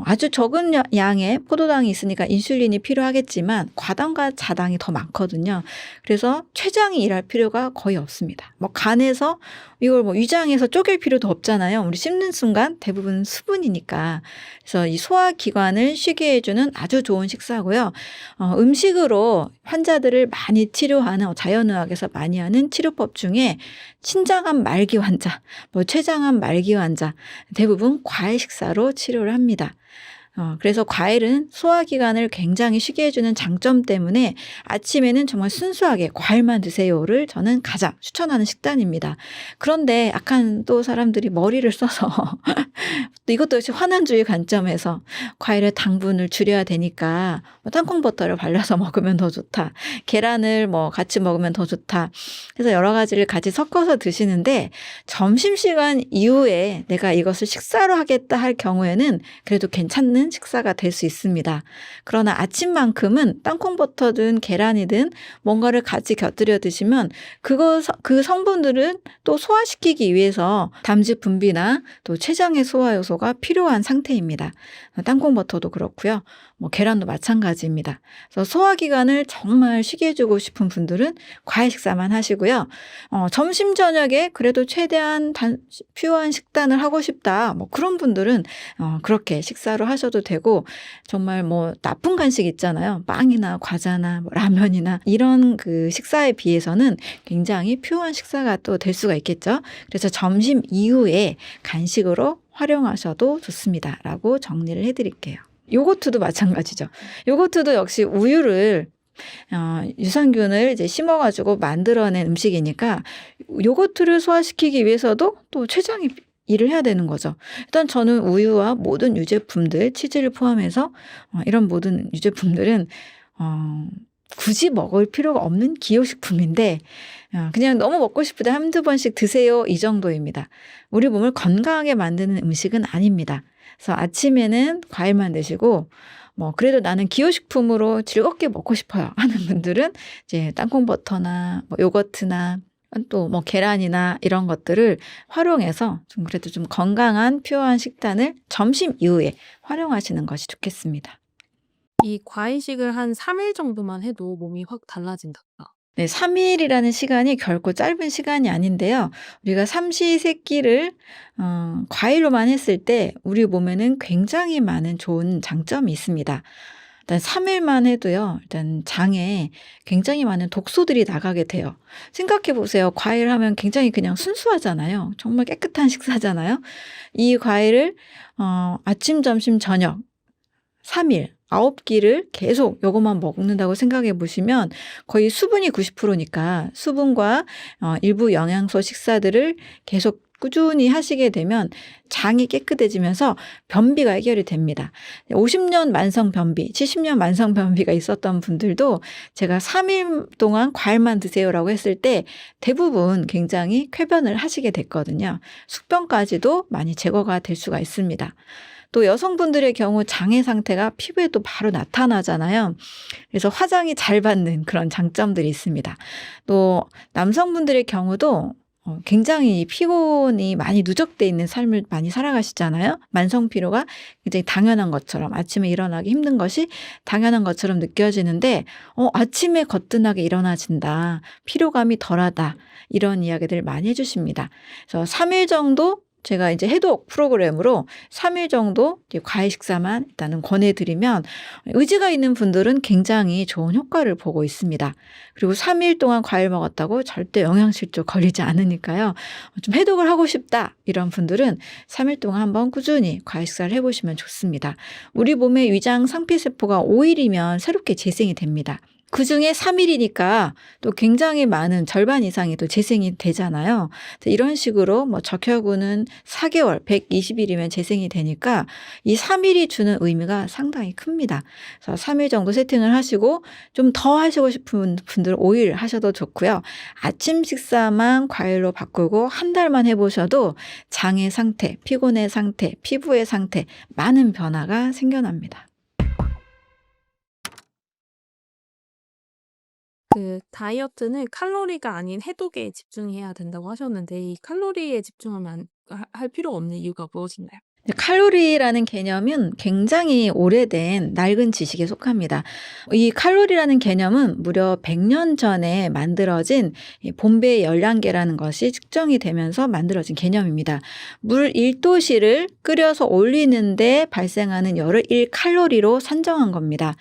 아주 적은 양의 포도당이 있으니까 인슐린이 필요하겠지만 과당과 자당이 더 많거든요. 그래서 췌장이 일할 필요가 거의 없습니다. 뭐 간에서 이걸 뭐 위장에서 쪼갤 필요도 없잖아요. 우리 씹는 순간 대부분 수분이니까. 그래서 이 소화기관을 쉬게 해주는 아주 좋은 식사고요. 음식으로 환자들을 많이 치료하는 자연의학에서 많이 하는 치료법 중에 신장암 말기 환자, 뭐 췌장암 말기 환자 대부분 과일 식사로 치료를 합니다. 그래서 과일은 소화기관을 굉장히 쉬게 해주는 장점 때문에 아침에는 정말 순수하게 과일만 드세요를 저는 가장 추천하는 식단입니다. 그런데 약간 또 사람들이 머리를 써서 또 이것도 역시 환원주의 관점에서 과일의 당분을 줄여야 되니까 땅콩 버터를 발라서 먹으면 더 좋다. 계란을 뭐 같이 먹으면 더 좋다. 그래서 여러 가지를 같이 섞어서 드시는데 점심시간 이후에 내가 이것을 식사로 하겠다 할 경우에는 그래도 괜찮은 식사가 될 수 있습니다. 그러나 아침만큼은 땅콩 버터든 계란이든 뭔가를 같이 곁들여 드시면 그 성분들은 또 소화시키기 위해서 담즙 분비나 또 췌장의 소화 요소가 필요한 상태입니다. 땅콩 버터도 그렇고요. 뭐 계란도 마찬가지입니다. 그래서 소화기관을 정말 쉬게 해주고 싶은 분들은 과일 식사만 하시고요. 점심 저녁에 그래도 최대한 퓨어한 식단을 하고 싶다. 뭐 그런 분들은 그렇게 식사로 하셔도 되고 정말 뭐 나쁜 간식 있잖아요. 빵이나 과자나 뭐 라면이나 이런 그 식사에 비해서는 굉장히 퓨어한 식사가 또 될 수가 있겠죠. 그래서 점심 이후에 간식으로 활용하셔도 좋습니다라고 정리를 해드릴게요. 요거트도 마찬가지죠. 요거트도 역시 우유를 유산균을 이제 심어가지고 만들어낸 음식이니까 요거트를 소화시키기 위해서도 또 췌장이 일을 해야 되는 거죠. 일단 저는 우유와 모든 유제품들, 치즈를 포함해서 이런 모든 유제품들은 굳이 먹을 필요가 없는 기호식품인데 그냥 너무 먹고 싶을 때 한두 번씩 드세요 이 정도입니다. 우리 몸을 건강하게 만드는 음식은 아닙니다. 그래서 아침에는 과일만 드시고 뭐 그래도 나는 기호식품으로 즐겁게 먹고 싶어요 하는 분들은 이제 땅콩 버터나 뭐 요거트나 또 뭐 계란이나 이런 것들을 활용해서 좀 그래도 좀 건강한 퓨어한 식단을 점심 이후에 활용하시는 것이 좋겠습니다. 이 과일식을 한 3일 정도만 해도 몸이 확 달라진다. 네, 3일이라는 시간이 결코 짧은 시간이 아닌데요. 우리가 삼시세끼를 과일로만 했을 때 우리 몸에는 굉장히 많은 좋은 장점이 있습니다. 일단 3일만 해도요. 일단 장에 굉장히 많은 독소들이 나가게 돼요. 생각해 보세요. 과일 하면 굉장히 그냥 순수하잖아요. 정말 깨끗한 식사잖아요. 이 과일을 아침, 점심, 저녁 3일 9끼를 계속 요것만 먹는다고 생각해 보시면 거의 수분이 90%니까 수분과 일부 영양소 식사들을 계속 꾸준히 하시게 되면 장이 깨끗해지면서 변비가 해결이 됩니다. 50년 만성 변비, 70년 만성 변비가 있었던 분들도 제가 3일 동안 과일만 드세요라고 했을 때 대부분 굉장히 쾌변을 하시게 됐거든요. 숙변까지도 많이 제거가 될 수가 있습니다. 또 여성분들의 경우 장애 상태가 피부에 또 바로 나타나잖아요. 그래서 화장이 잘 받는 그런 장점들이 있습니다. 또 남성분들의 경우도 굉장히 피곤이 많이 누적돼 있는 삶을 많이 살아가시잖아요. 만성 피로가 굉장히 당연한 것처럼 아침에 일어나기 힘든 것이 당연한 것처럼 느껴지는데 아침에 거뜬하게 일어나진다. 피로감이 덜하다. 이런 이야기들 많이 해주십니다. 그래서 3일 정도 제가 이제 해독 프로그램으로 3일 정도 과일 식사만 일단은 권해드리면 의지가 있는 분들은 굉장히 좋은 효과를 보고 있습니다. 그리고 3일 동안 과일 먹었다고 절대 영양실조 걸리지 않으니까요. 좀 해독을 하고 싶다 이런 분들은 3일 동안 한번 꾸준히 과일 식사를 해보시면 좋습니다. 우리 몸의 위장 상피세포가 5일이면 새롭게 재생이 됩니다. 그중에 3일이니까 또 굉장히 많은 절반 이상이 또 재생이 되잖아요. 이런 식으로 뭐 적혈구는 4개월, 120일이면 재생이 되니까 이 3일이 주는 의미가 상당히 큽니다. 그래서 3일 정도 세팅을 하시고 좀 더 하시고 싶은 분들은 5일 하셔도 좋고요. 아침 식사만 과일로 바꾸고 한 달만 해보셔도 장의 상태, 피곤의 상태, 피부의 상태 많은 변화가 생겨납니다. 그 다이어트는 칼로리가 아닌 해독에 집중해야 된다고 하셨는데 이 칼로리에 집중하면 할 필요가 없는 이유가 무엇인가요? 칼로리라는 개념은 굉장히 오래된 낡은 지식에 속합니다. 이 칼로리라는 개념은 무려 100년 전에 만들어진 봄베 열량계라는 것이 측정이 되면서 만들어진 개념입니다. 물 1도씨를 끓여서 올리는데 발생하는 열을 1칼로리로 산정한 겁니다.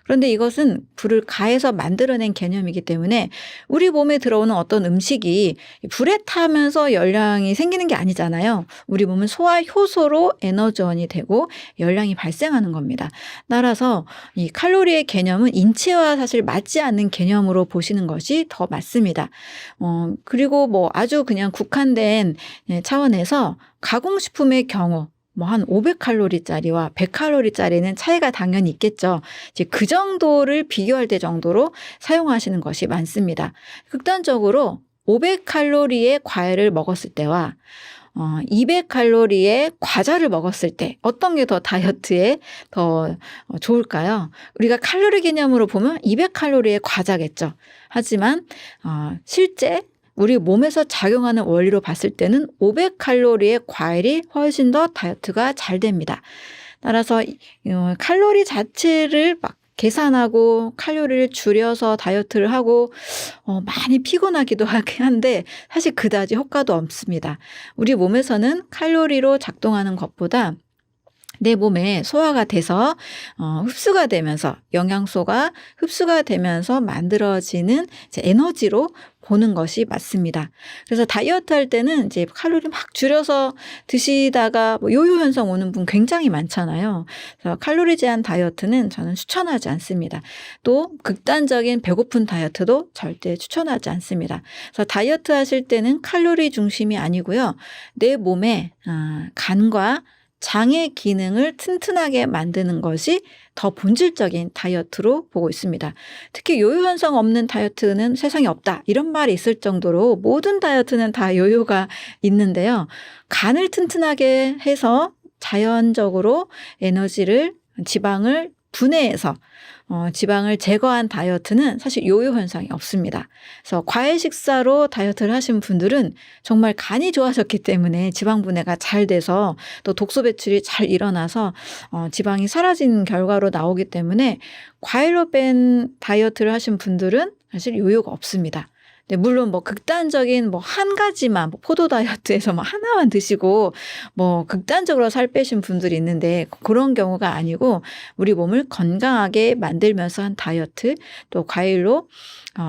그런데 이것은 불을 가해서 만들어낸 개념이기 때문에 우리 몸에 들어오는 어떤 음식이 불에 타면서 열량이 생기는 게 아니잖아요. 우리 몸은 소화 효소로 에너지원이 되고 열량이 발생하는 겁니다. 따라서 이 칼로리의 개념은 인체와 사실 맞지 않는 개념으로 보시는 것이 더 맞습니다. 그리고 뭐 아주 그냥 국한된 차원에서 가공식품의 경우 한 500칼로리짜리와 100칼로리짜리는 차이가 당연히 있겠죠. 이제 그 정도를 비교할 때 정도로 사용하시는 것이 많습니다. 극단적으로 500칼로리의 과일을 먹었을 때와 200칼로리의 과자를 먹었을 때 어떤 게 더 다이어트에 더 좋을까요? 우리가 칼로리 개념으로 보면 200칼로리의 과자겠죠. 하지만 실제 우리 몸에서 작용하는 원리로 봤을 때는 500칼로리의 과일이 훨씬 더 다이어트가 잘 됩니다. 따라서 칼로리 자체를 막 계산하고 칼로리를 줄여서 다이어트를 하고 많이 피곤하기도 하긴 한데 사실 그다지 효과도 없습니다. 우리 몸에서는 칼로리로 작동하는 것보다 내 몸에 소화가 돼서 흡수가 되면서 영양소가 흡수가 되면서 만들어지는 이제 에너지로 보는 것이 맞습니다. 그래서 다이어트 할 때는 이제 칼로리 막 줄여서 드시다가 요요 현상 오는 분 굉장히 많잖아요. 그래서 칼로리 제한 다이어트는 저는 추천하지 않습니다. 또 극단적인 배고픈 다이어트도 절대 추천하지 않습니다. 그래서 다이어트 하실 때는 칼로리 중심이 아니고요. 내 몸에 간과 장의 기능을 튼튼하게 만드는 것이 더 본질적인 다이어트로 보고 있습니다. 특히 요요 현상 없는 다이어트는 세상에 없다 이런 말이 있을 정도로 모든 다이어트는 다 요요가 있는데요. 간을 튼튼하게 해서 자연적으로 에너지를 지방을 분해해서 지방을 제거한 다이어트는 사실 요요 현상이 없습니다. 그래서 과일 식사로 다이어트를 하신 분들은 정말 간이 좋아졌기 때문에 지방 분해가 잘 돼서 또 독소 배출이 잘 일어나서 지방이 사라진 결과로 나오기 때문에 과일로 뺀 다이어트를 하신 분들은 사실 요요가 없습니다. 네, 물론 극단적인 한 가지만 포도 다이어트에서 하나만 드시고 극단적으로 살 빼신 분들이 있는데 그런 경우가 아니고 우리 몸을 건강하게 만들면서 한 다이어트 또 과일로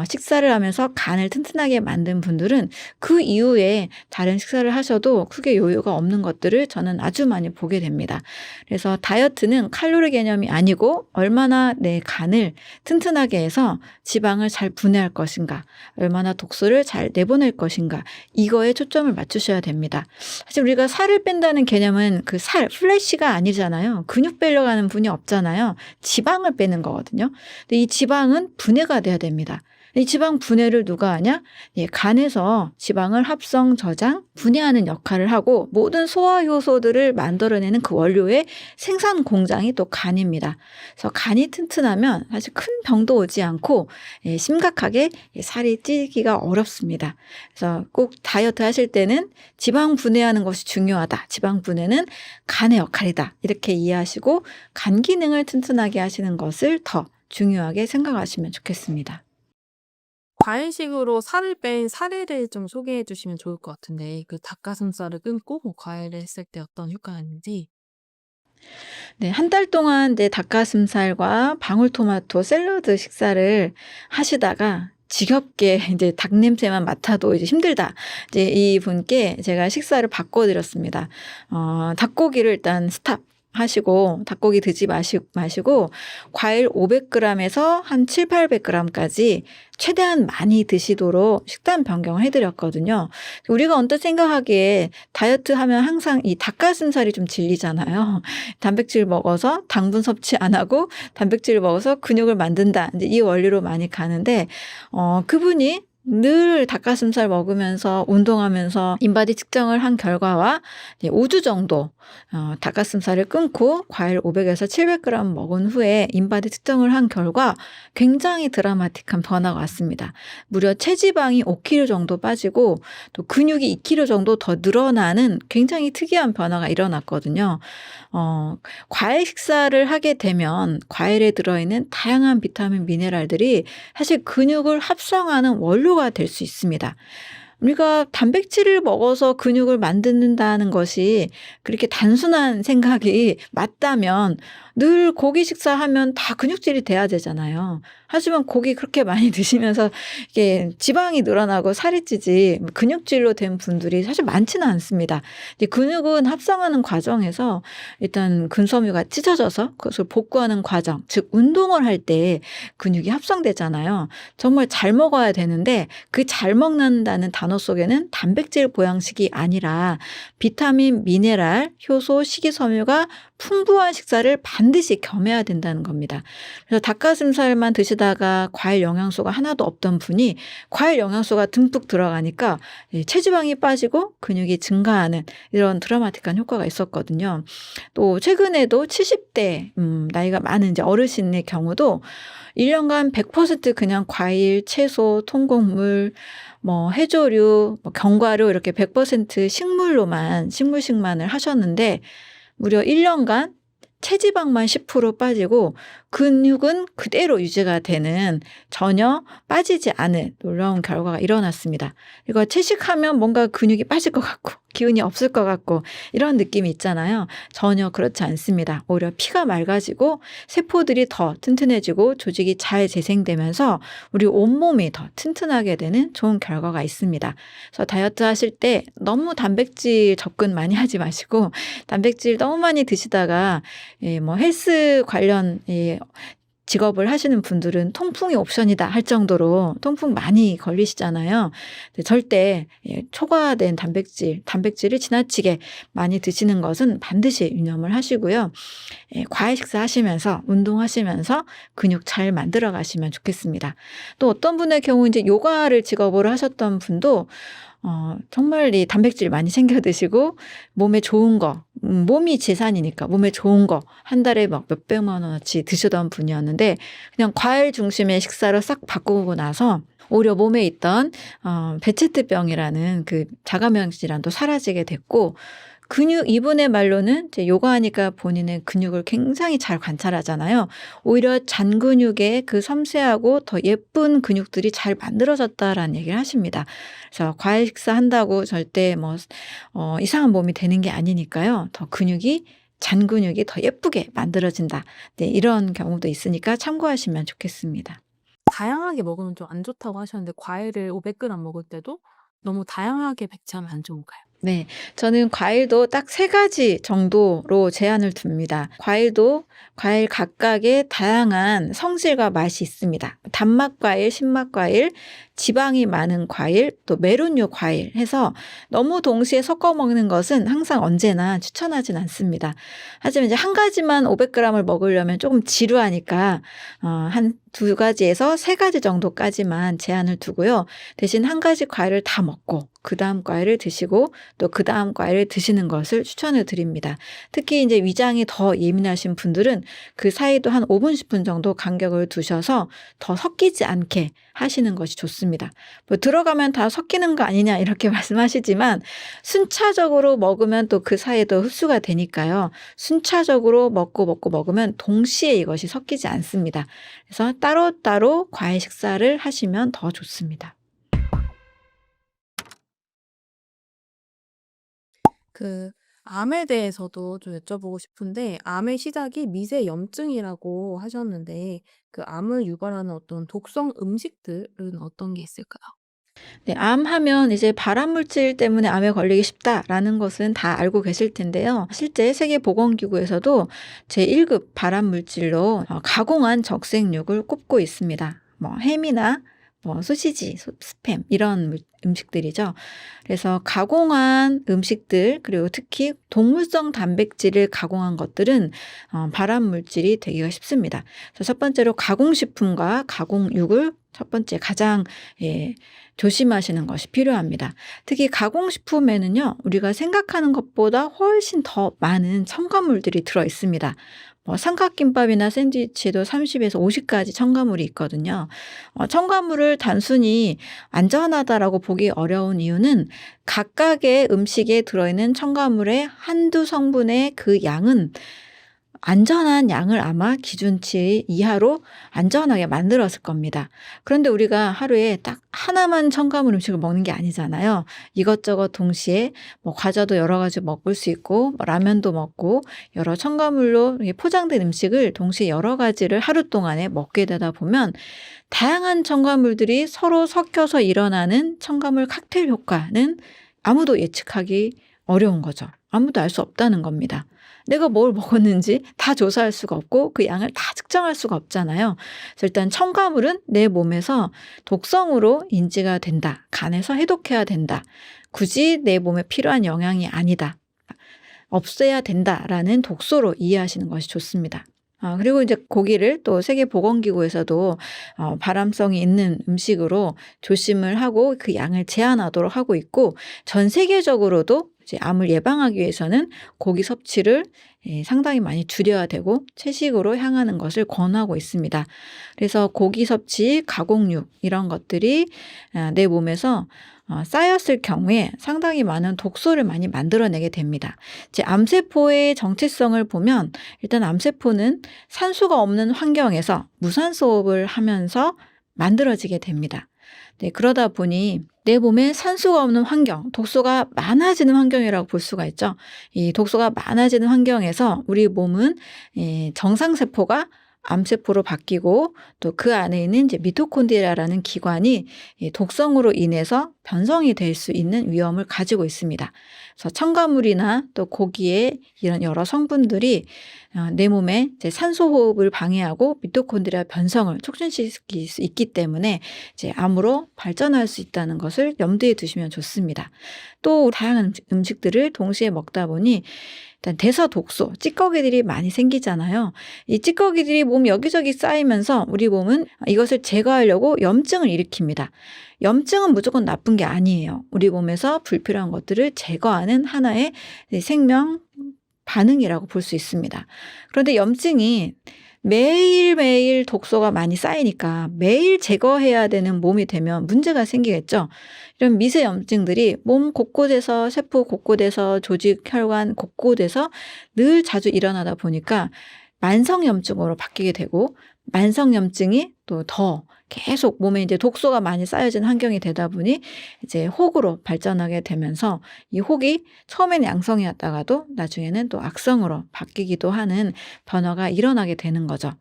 식사를 하면서 간을 튼튼하게 만든 분들은 그 이후에 다른 식사를 하셔도 크게 요요가 없는 것들을 저는 아주 많이 보게 됩니다. 그래서 다이어트는 칼로리 개념이 아니고 얼마나 내 간을 튼튼하게 해서 지방을 잘 분해할 것인가, 얼마나 영양소나 독소를 잘 내보낼 것인가 이거에 초점을 맞추셔야 됩니다. 사실 우리가 살을 뺀다는 개념은 그 살, 플래시가 아니잖아요. 근육 빼려고 하는 분이 없잖아요. 지방을 빼는 거거든요. 근데 이 지방은 분해가 돼야 됩니다. 이 지방 분해를 누가 하냐? 예, 간에서 지방을 합성, 저장, 분해하는 역할을 하고 모든 소화 효소들을 만들어내는 그 원료의 생산 공장이 또 간입니다. 그래서 간이 튼튼하면 사실 큰 병도 오지 않고 예, 심각하게 살이 찌기가 어렵습니다. 그래서 꼭 다이어트 하실 때는 지방 분해하는 것이 중요하다. 지방 분해는 간의 역할이다. 이렇게 이해하시고 간 기능을 튼튼하게 하시는 것을 더 중요하게 생각하시면 좋겠습니다. 과일식으로 살을 뺀 사례를 좀 소개해 주시면 좋을 것 같은데 그 닭가슴살을 끊고 뭐 과일을 했을 때 어떤 효과가 있는지. 네, 한 달 동안 이제 닭가슴살과 방울토마토 샐러드 식사를 하시다가 지겹게 이제 닭 냄새만 맡아도 이제 힘들다. 이제 이 분께 제가 식사를 바꿔드렸습니다. 닭고기를 일단 스탑. 하시고 닭고기 드지 마시고 과일 500g에서 한 7, 800g까지 최대한 많이 드시도록 식단 변경을 해드렸거든요. 우리가 언뜻 생각하기에 다이어트 하면 항상 이 닭가슴살이 좀 질리잖아요. 단백질 먹어서 당분 섭취 안 하고 단백질을 먹어서 근육을 만든다. 이제 이 원리로 많이 가는데 그분이 늘 닭가슴살 먹으면서 운동하면서 인바디 측정을 한 결과와 5주 정도 닭가슴살을 끊고 과일 500에서 700g 먹은 후에 인바디 측정을 한 결과 굉장히 드라마틱한 변화가 왔습니다. 무려 체지방이 5kg 정도 빠지고 또 근육이 2kg 정도 더 늘어나는 굉장히 특이한 변화가 일어났거든요. 과일 식사를 하게 되면 과일에 들어있는 다양한 비타민, 미네랄들이 사실 근육을 합성하는 원료가 될 수 있습니다. 우리가 단백질을 먹어서 근육을 만든다는 것이 그렇게 단순한 생각이 맞다면 늘 고기 식사하면 다 근육질이 돼야 되잖아요. 하지만 고기 그렇게 많이 드시면서 이게 지방이 늘어나고 살이 찌지 근육질로 된 분들이 사실 많지는 않습니다. 이제 근육은 합성하는 과정에서 일단 근섬유가 찢어져서 그것을 복구하는 과정, 즉 운동을 할 때 근육이 합성되잖아요. 정말 잘 먹어야 되는데 그 잘 먹는다는 단어 속에는 단백질 보양식이 아니라 비타민, 미네랄, 효소, 식이섬유가 풍부한 식사를 반드시 겸해야 된다는 겁니다. 그래서 닭가슴살만 드시다가 과일 영양소가 하나도 없던 분이 과일 영양소가 듬뿍 들어가니까 체지방이 빠지고 근육이 증가하는 이런 드라마틱한 효과가 있었거든요. 또 최근에도 70대 나이가 많은 이제 어르신의 경우도 1년간 100% 그냥 과일, 채소, 통곡물, 뭐 해조류, 뭐 견과류 이렇게 100% 식물식만을 하셨는데 무려 1년간 체지방만 10% 빠지고 근육은 그대로 유지가 되는 전혀 빠지지 않은 놀라운 결과가 일어났습니다. 이거 채식하면 뭔가 근육이 빠질 것 같고 기운이 없을 것 같고 이런 느낌이 있잖아요. 전혀 그렇지 않습니다. 오히려 피가 맑아지고 세포들이 더 튼튼해지고 조직이 잘 재생되면서 우리 온몸이 더 튼튼하게 되는 좋은 결과가 있습니다. 그래서 다이어트 하실 때 너무 단백질 접근 많이 하지 마시고 단백질 너무 많이 드시다가 뭐 헬스 관련 직업을 하시는 분들은 통풍이 옵션이다 할 정도로 통풍 많이 걸리시잖아요. 절대 초과된 단백질을 지나치게 많이 드시는 것은 반드시 유념을 하시고요. 과일 식사하시면서 운동하시면서 근육 잘 만들어 가시면 좋겠습니다. 또 어떤 분의 경우 이제 요가를 직업으로 하셨던 분도 정말 이 단백질 많이 챙겨 드시고 몸에 좋은 거, 몸이 재산이니까 몸에 좋은 거 한 달에 막 몇백만 원어치 드시던 분이었는데 그냥 과일 중심의 식사로 싹 바꾸고 나서 오히려 몸에 있던 베체트병이라는 그 자가면 질환도 사라지게 됐고 이분의 말로는 이제 요가하니까 본인의 근육을 굉장히 잘 관찰하잖아요. 오히려 잔 근육의 그 섬세하고 더 예쁜 근육들이 잘 만들어졌다라는 얘기를 하십니다. 그래서 과일 식사한다고 절대 뭐 이상한 몸이 되는 게 아니니까요. 잔 근육이 더 예쁘게 만들어진다. 네, 이런 경우도 있으니까 참고하시면 좋겠습니다. 다양하게 먹으면 좀 안 좋다고 하셨는데 과일을 500g 먹을 때도 너무 다양하게 배치하면 안 좋은가요? 네, 저는 과일도 딱 3가지 정도로 제한을 둡니다. 과일도 과일 각각의 다양한 성질과 맛이 있습니다. 단맛 과일, 신맛 과일, 지방이 많은 과일, 또 메론류 과일 해서 너무 동시에 섞어 먹는 것은 항상 언제나 추천하진 않습니다. 하지만 이제 한 가지만 500g을 먹으려면 조금 지루하니까 한 2가지에서 3가지 정도까지만 제한을 두고요. 대신 한 가지 과일을 다 먹고 그 다음 과일을 드시고 또 그 다음 과일을 드시는 것을 추천을 드립니다. 특히 이제 위장이 더 예민하신 분들은 그 사이도 한 5분, 10분 정도 간격을 두셔서 더 섞이지 않게 하시는 것이 좋습니다. 뭐 들어가면 다 섞이는 거 아니냐 이렇게 말씀하시지만 순차적으로 먹으면 또 그 사이에도 흡수가 되니까요. 순차적으로 먹으면 동시에 이것이 섞이지 않습니다. 그래서 따로따로 과일 식사를 하시면 더 좋습니다. 그 암에 대해서도 좀 여쭤보고 싶은데 암의 시작이 미세 염증이라고 하셨는데 그 암을 유발하는 어떤 독성 음식들은 어떤 게 있을까요? 네, 암하면 이제 발암물질 때문에 암에 걸리기 쉽다라는 것은 다 알고 계실 텐데요. 실제 세계보건기구에서도 제1급 발암물질로 가공한 적색육을 꼽고 있습니다. 뭐 햄이나 뭐 소시지, 스팸 이런 음식들이죠. 그래서 가공한 음식들 그리고 특히 동물성 단백질을 가공한 것들은 발암물질이 되기가 쉽습니다. 그래서 첫 번째로 가공식품과 가공육을 첫 번째 가장 조심하시는 것이 필요합니다. 특히 가공식품에는요, 우리가 생각하는 것보다 훨씬 더 많은 첨가물들이 들어 있습니다. 뭐 삼각김밥이나 샌드위치에도 30에서 50가지 첨가물이 있거든요. 첨가물을 단순히 안전하다라고 보기 어려운 이유는 각각의 음식에 들어있는 첨가물의 한두 성분의 그 양은 안전한 양을 아마 기준치 이하로 안전하게 만들었을 겁니다. 그런데 우리가 하루에 딱 하나만 첨가물 음식을 먹는 게 아니잖아요. 이것저것 동시에 뭐 과자도 여러 가지 먹을 수 있고 뭐 라면도 먹고 여러 첨가물로 포장된 음식을 동시에 여러 가지를 하루 동안에 먹게 되다 보면 다양한 첨가물들이 서로 섞여서 일어나는 첨가물 칵테일 효과는 아무도 예측하기 어려운 거죠. 아무도 알 수 없다는 겁니다. 내가 뭘 먹었는지 다 조사할 수가 없고 그 양을 다 측정할 수가 없잖아요. 그래서 일단 첨가물은 내 몸에서 독성으로 인지가 된다. 간에서 해독해야 된다. 굳이 내 몸에 필요한 영양이 아니다. 없애야 된다라는 독소로 이해하시는 것이 좋습니다. 그리고 이제 고기를 또 세계보건기구에서도 발암성이 있는 음식으로 조심을 하고 그 양을 제한하도록 하고 있고 전 세계적으로도 이제 암을 예방하기 위해서는 고기 섭취를 상당히 많이 줄여야 되고 채식으로 향하는 것을 권하고 있습니다. 그래서 고기 섭취, 가공육 이런 것들이 내 몸에서 쌓였을 경우에 상당히 많은 독소를 많이 만들어내게 됩니다. 이제 암세포의 정체성을 보면 일단 암세포는 산소가 없는 환경에서 무산소호흡을 하면서 만들어지게 됩니다. 네, 그러다 보니 내 몸에 산소가 없는 환경, 독소가 많아지는 환경이라고 볼 수가 있죠. 이 독소가 많아지는 환경에서 우리 몸은 정상세포가 암세포로 바뀌고 또 그 안에 있는 이제 미토콘드리아라는 기관이 독성으로 인해서 변성이 될 수 있는 위험을 가지고 있습니다. 그래서 첨가물이나 또 고기의 이런 여러 성분들이 내 몸에 이제 산소 호흡을 방해하고 미토콘드리아 변성을 촉진시킬 수 있기 때문에 이제 암으로 발전할 수 있다는 것을 염두에 두시면 좋습니다. 또 다양한 음식들을 동시에 먹다 보니 일단 대사독소, 찌꺼기들이 많이 생기잖아요. 이 찌꺼기들이 몸 여기저기 쌓이면서 우리 몸은 이것을 제거하려고 염증을 일으킵니다. 염증은 무조건 나쁜 게 아니에요. 우리 몸에서 불필요한 것들을 제거하는 하나의 생명 반응이라고 볼 수 있습니다. 그런데 염증이 매일매일 독소가 많이 쌓이니까 매일 제거해야 되는 몸이 되면 문제가 생기겠죠. 이런 미세 염증들이 몸 곳곳에서 세포 곳곳에서 조직 혈관 곳곳에서 늘 자주 일어나다 보니까 만성염증으로 바뀌게 되고 만성염증이 또 더 계속 몸에 이제 독소가 많이 쌓여진 환경이 되다 보니 이제 혹으로 발전하게 되면서 이 혹이 처음에는 양성이었다가도 나중에는 또 악성으로 바뀌기도 하는 변화가 일어나게 되는 거죠.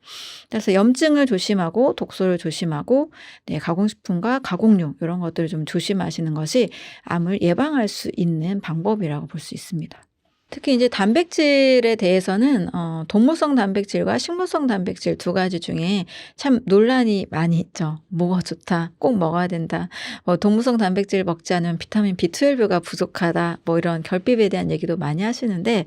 그래서 염증을 조심하고 독소를 조심하고 가공식품과 가공육 이런 것들을 좀 조심하시는 것이 암을 예방할 수 있는 방법이라고 볼 수 있습니다. 특히 이제 단백질에 대해서는 동물성 단백질과 식물성 단백질 두 가지 중에 참 논란이 많이 있죠. 뭐가 좋다, 꼭 먹어야 된다. 동물성 단백질 먹지 않으면 비타민 B12가 부족하다. 뭐 이런 결핍에 대한 얘기도 많이 하시는데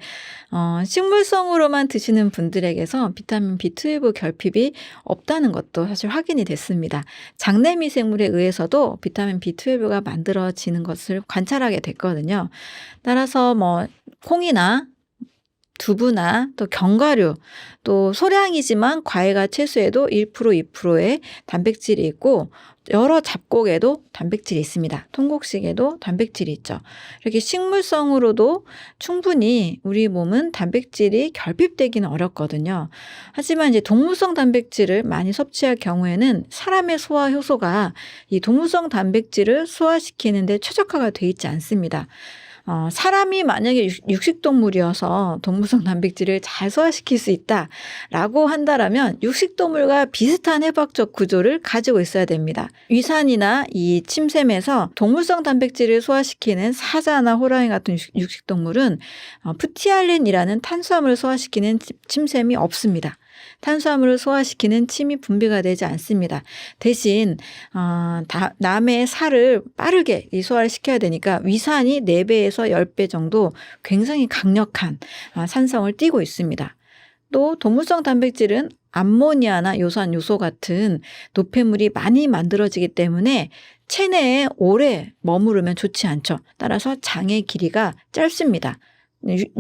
식물성으로만 드시는 분들에게서 비타민 B12 결핍이 없다는 것도 사실 확인이 됐습니다. 장내 미생물에 의해서도 비타민 B12가 만들어지는 것을 관찰하게 됐거든요. 따라서 뭐 콩이나 두부나 또 견과류, 또 소량이지만 과일과 채소에도 1%, 2%의 단백질이 있고 여러 잡곡에도 단백질이 있습니다. 통곡식에도 단백질이 있죠. 이렇게 식물성으로도 충분히 우리 몸은 단백질이 결핍되기는 어렵거든요. 하지만 이제 동물성 단백질을 많이 섭취할 경우에는 사람의 소화 효소가 이 동물성 단백질을 소화시키는 데 최적화가 돼 있지 않습니다. 사람이 만약에 육식동물이어서 동물성 단백질을 잘 소화시킬 수 있다라고 한다라면 육식동물과 비슷한 해부학적 구조를 가지고 있어야 됩니다. 위산이나 이 침샘에서 동물성 단백질을 소화시키는 사자나 호랑이 같은 육식동물은 프티알린이라는 탄수화물을 소화시키는 침샘이 없습니다. 탄수화물을 소화시키는 침이 분비가 되지 않습니다. 대신 남의 살을 빠르게 소화를 시켜야 되니까 위산이 4배에서 10배 정도 굉장히 강력한 산성을 띠고 있습니다. 또 동물성 단백질은 암모니아나 요산 요소 같은 노폐물이 많이 만들어지기 때문에 체내에 오래 머무르면 좋지 않죠. 따라서 장의 길이가 짧습니다.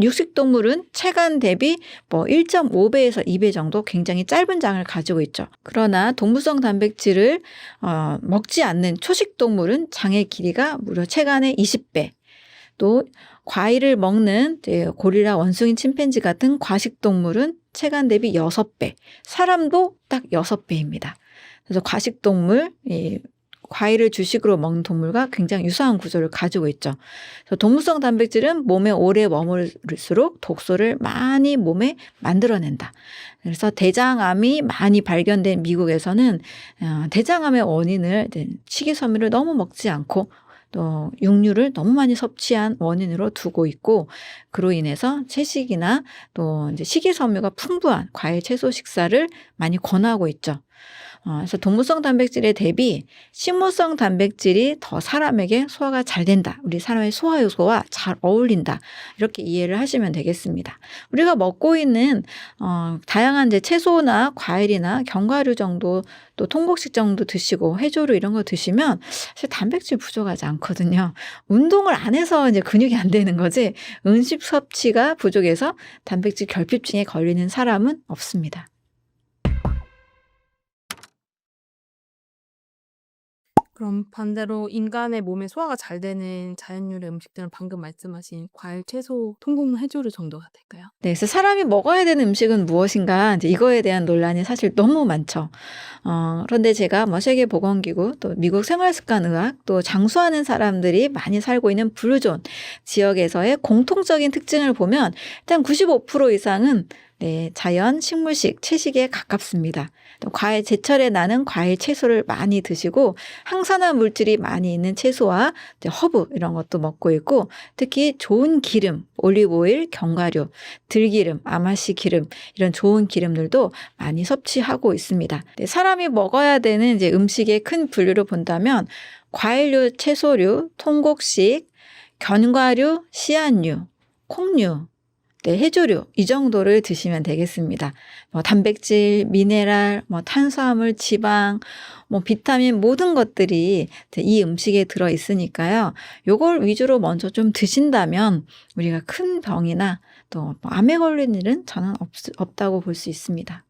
육식동물은 체간 대비 1.5배에서 2배 정도 굉장히 짧은 장을 가지고 있죠. 그러나 동물성 단백질을 먹지 않는 초식동물은 장의 길이가 무려 체간의 20배. 또 과일을 먹는 고릴라, 원숭이, 침팬지 같은 과식동물은 체간 대비 6배. 사람도 딱 6배입니다. 그래서 과식동물, 과일을 주식으로 먹는 동물과 굉장히 유사한 구조를 가지고 있죠. 그래서 동물성 단백질은 몸에 오래 머물수록 독소를 많이 몸에 만들어낸다. 그래서 대장암이 많이 발견된 미국에서는 대장암의 원인을 식이섬유를 너무 먹지 않고 또 육류를 너무 많이 섭취한 원인으로 두고 있고, 그로 인해서 채식이나 또 이제 식이섬유가 풍부한 과일, 채소 식사를 많이 권하고 있죠. 그래서 동물성 단백질에 대비 식물성 단백질이 더 사람에게 소화가 잘 된다. 우리 사람의 소화 요소와 잘 어울린다. 이렇게 이해를 하시면 되겠습니다. 우리가 먹고 있는 다양한 이제 채소나 과일이나 견과류 정도, 또 통곡식 정도 드시고 해조류 이런 거 드시면 사실 단백질 부족하지 않거든요. 운동을 안 해서 이제 근육이 안 되는 거지, 음식 섭취가 부족해서 단백질 결핍증에 걸리는 사람은 없습니다. 그럼 반대로 인간의 몸에 소화가 잘 되는 자연유래 음식들은 방금 말씀하신 과일, 채소, 통곡물, 해조류 정도가 될까요? 네, 그래서 사람이 먹어야 되는 음식은 무엇인가, 이제 이거에 대한 논란이 사실 너무 많죠. 그런데 제가 세계보건기구, 또 미국 생활습관의학, 또 장수하는 사람들이 많이 살고 있는 블루존 지역에서의 공통적인 특징을 보면 일단 95% 이상은 자연, 식물식, 채식에 가깝습니다. 또 과일, 제철에 나는 과일, 채소를 많이 드시고 항산화 물질이 많이 있는 채소와 허브 이런 것도 먹고 있고, 특히 좋은 기름, 올리브오일, 견과류, 들기름, 아마씨 기름 이런 좋은 기름들도 많이 섭취하고 있습니다. 사람이 먹어야 되는 이제 음식의 큰 분류를 본다면 과일류, 채소류, 통곡식, 견과류, 씨앗류, 콩류, 해조류 이 정도를 드시면 되겠습니다. 단백질, 미네랄, 탄수화물, 지방, 비타민 모든 것들이 이 음식에 들어 있으니까요. 요걸 위주로 먼저 좀 드신다면 우리가 큰 병이나 또 암에 걸릴 일은 저는 없다고 볼 수 있습니다.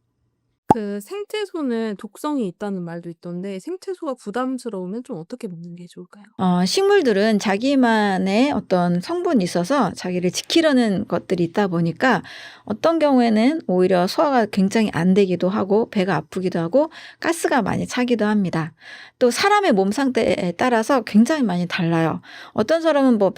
그 생채소는 독성이 있다는 말도 있던데 생채소가 부담스러우면 좀 어떻게 먹는 게 좋을까요? 식물들은 자기만의 어떤 성분이 있어서 자기를 지키려는 것들이 있다 보니까 어떤 경우에는 오히려 소화가 굉장히 안 되기도 하고 배가 아프기도 하고 가스가 많이 차기도 합니다. 또 사람의 몸 상태에 따라서 굉장히 많이 달라요. 어떤 사람은 뭐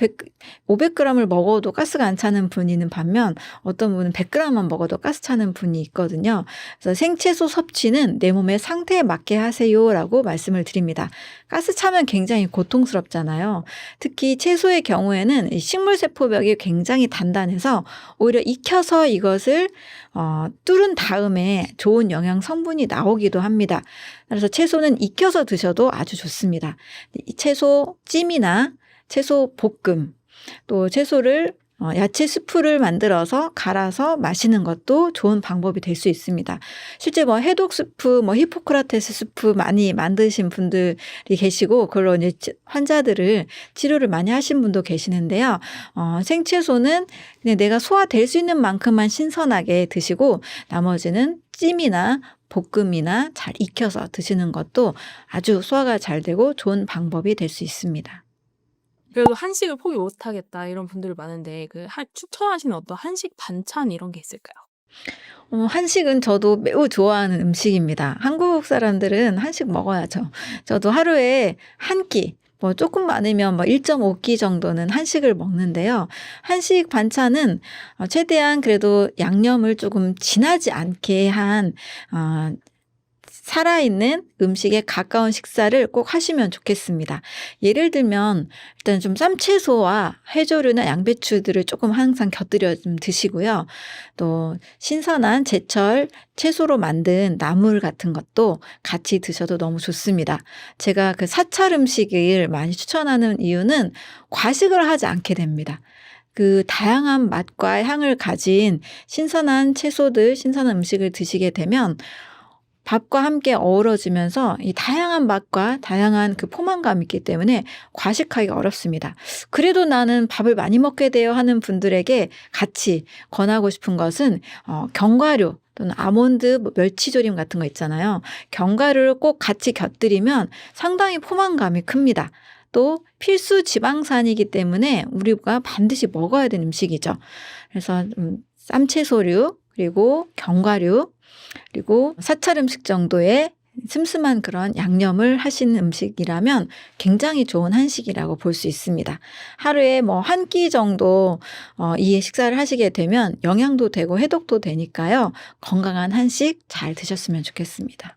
500g을 먹어도 가스가 안 차는 분이 있는 반면 어떤 분은 100g만 먹어도 가스 차는 분이 있거든요. 그래서 생채소 섭취는 내 몸의 상태에 맞게 하세요라고 말씀을 드립니다. 가스 차면 굉장히 고통스럽잖아요. 특히 채소의 경우에는 이 식물세포벽이 굉장히 단단해서 오히려 익혀서 이것을 뚫은 다음에 좋은 영양 성분이 나오기도 합니다. 그래서 채소는 익혀서 드셔도 아주 좋습니다. 이 채소 찜이나 채소 볶음, 또 채소를 야채 스프를 만들어서 갈아서 마시는 것도 좋은 방법이 될 수 있습니다. 실제 뭐 해독 스프, 뭐 히포크라테스 스프 많이 만드신 분들이 계시고 그걸로 이제 환자들을 치료를 많이 하신 분도 계시는데요. 생채소는 그냥 내가 소화될 수 있는 만큼만 신선하게 드시고 나머지는 찜이나 볶음이나 잘 익혀서 드시는 것도 아주 소화가 잘 되고 좋은 방법이 될 수 있습니다. 그래도 한식을 포기 못 하겠다 이런 분들이 많은데 추천하시는 어떤 한식 반찬 이런 게 있을까요? 한식은 저도 매우 좋아하는 음식입니다. 한국 사람들은 한식 먹어야죠. 저도 하루에 한 끼, 뭐 조금 많으면 뭐 1.5끼 정도는 한식을 먹는데요. 한식 반찬은 최대한 그래도 양념을 조금 진하지 않게 한 살아있는 음식에 가까운 식사를 꼭 하시면 좋겠습니다. 예를 들면 일단 좀 쌈채소와 해조류나 양배추들을 조금 항상 곁들여 좀 드시고요. 또 신선한 제철 채소로 만든 나물 같은 것도 같이 드셔도 너무 좋습니다. 제가 그 사찰 음식을 많이 추천하는 이유는 과식을 하지 않게 됩니다. 그 다양한 맛과 향을 가진 신선한 채소들, 신선한 음식을 드시게 되면 밥과 함께 어우러지면서 이 다양한 맛과 다양한 그 포만감이 있기 때문에 과식하기가 어렵습니다. 그래도 나는 밥을 많이 먹게 돼요 하는 분들에게 같이 권하고 싶은 것은 견과류 또는 아몬드, 멸치조림 같은 거 있잖아요. 견과류를 꼭 같이 곁들이면 상당히 포만감이 큽니다. 또 필수 지방산이기 때문에 우리가 반드시 먹어야 되는 음식이죠. 그래서 쌈채소류 그리고 견과류 그리고 사찰 음식 정도의 슴슴한 그런 양념을 하신 음식이라면 굉장히 좋은 한식이라고 볼 수 있습니다. 하루에 뭐 한 끼 정도 이 식사를 하시게 되면 영양도 되고 해독도 되니까요. 건강한 한식 잘 드셨으면 좋겠습니다.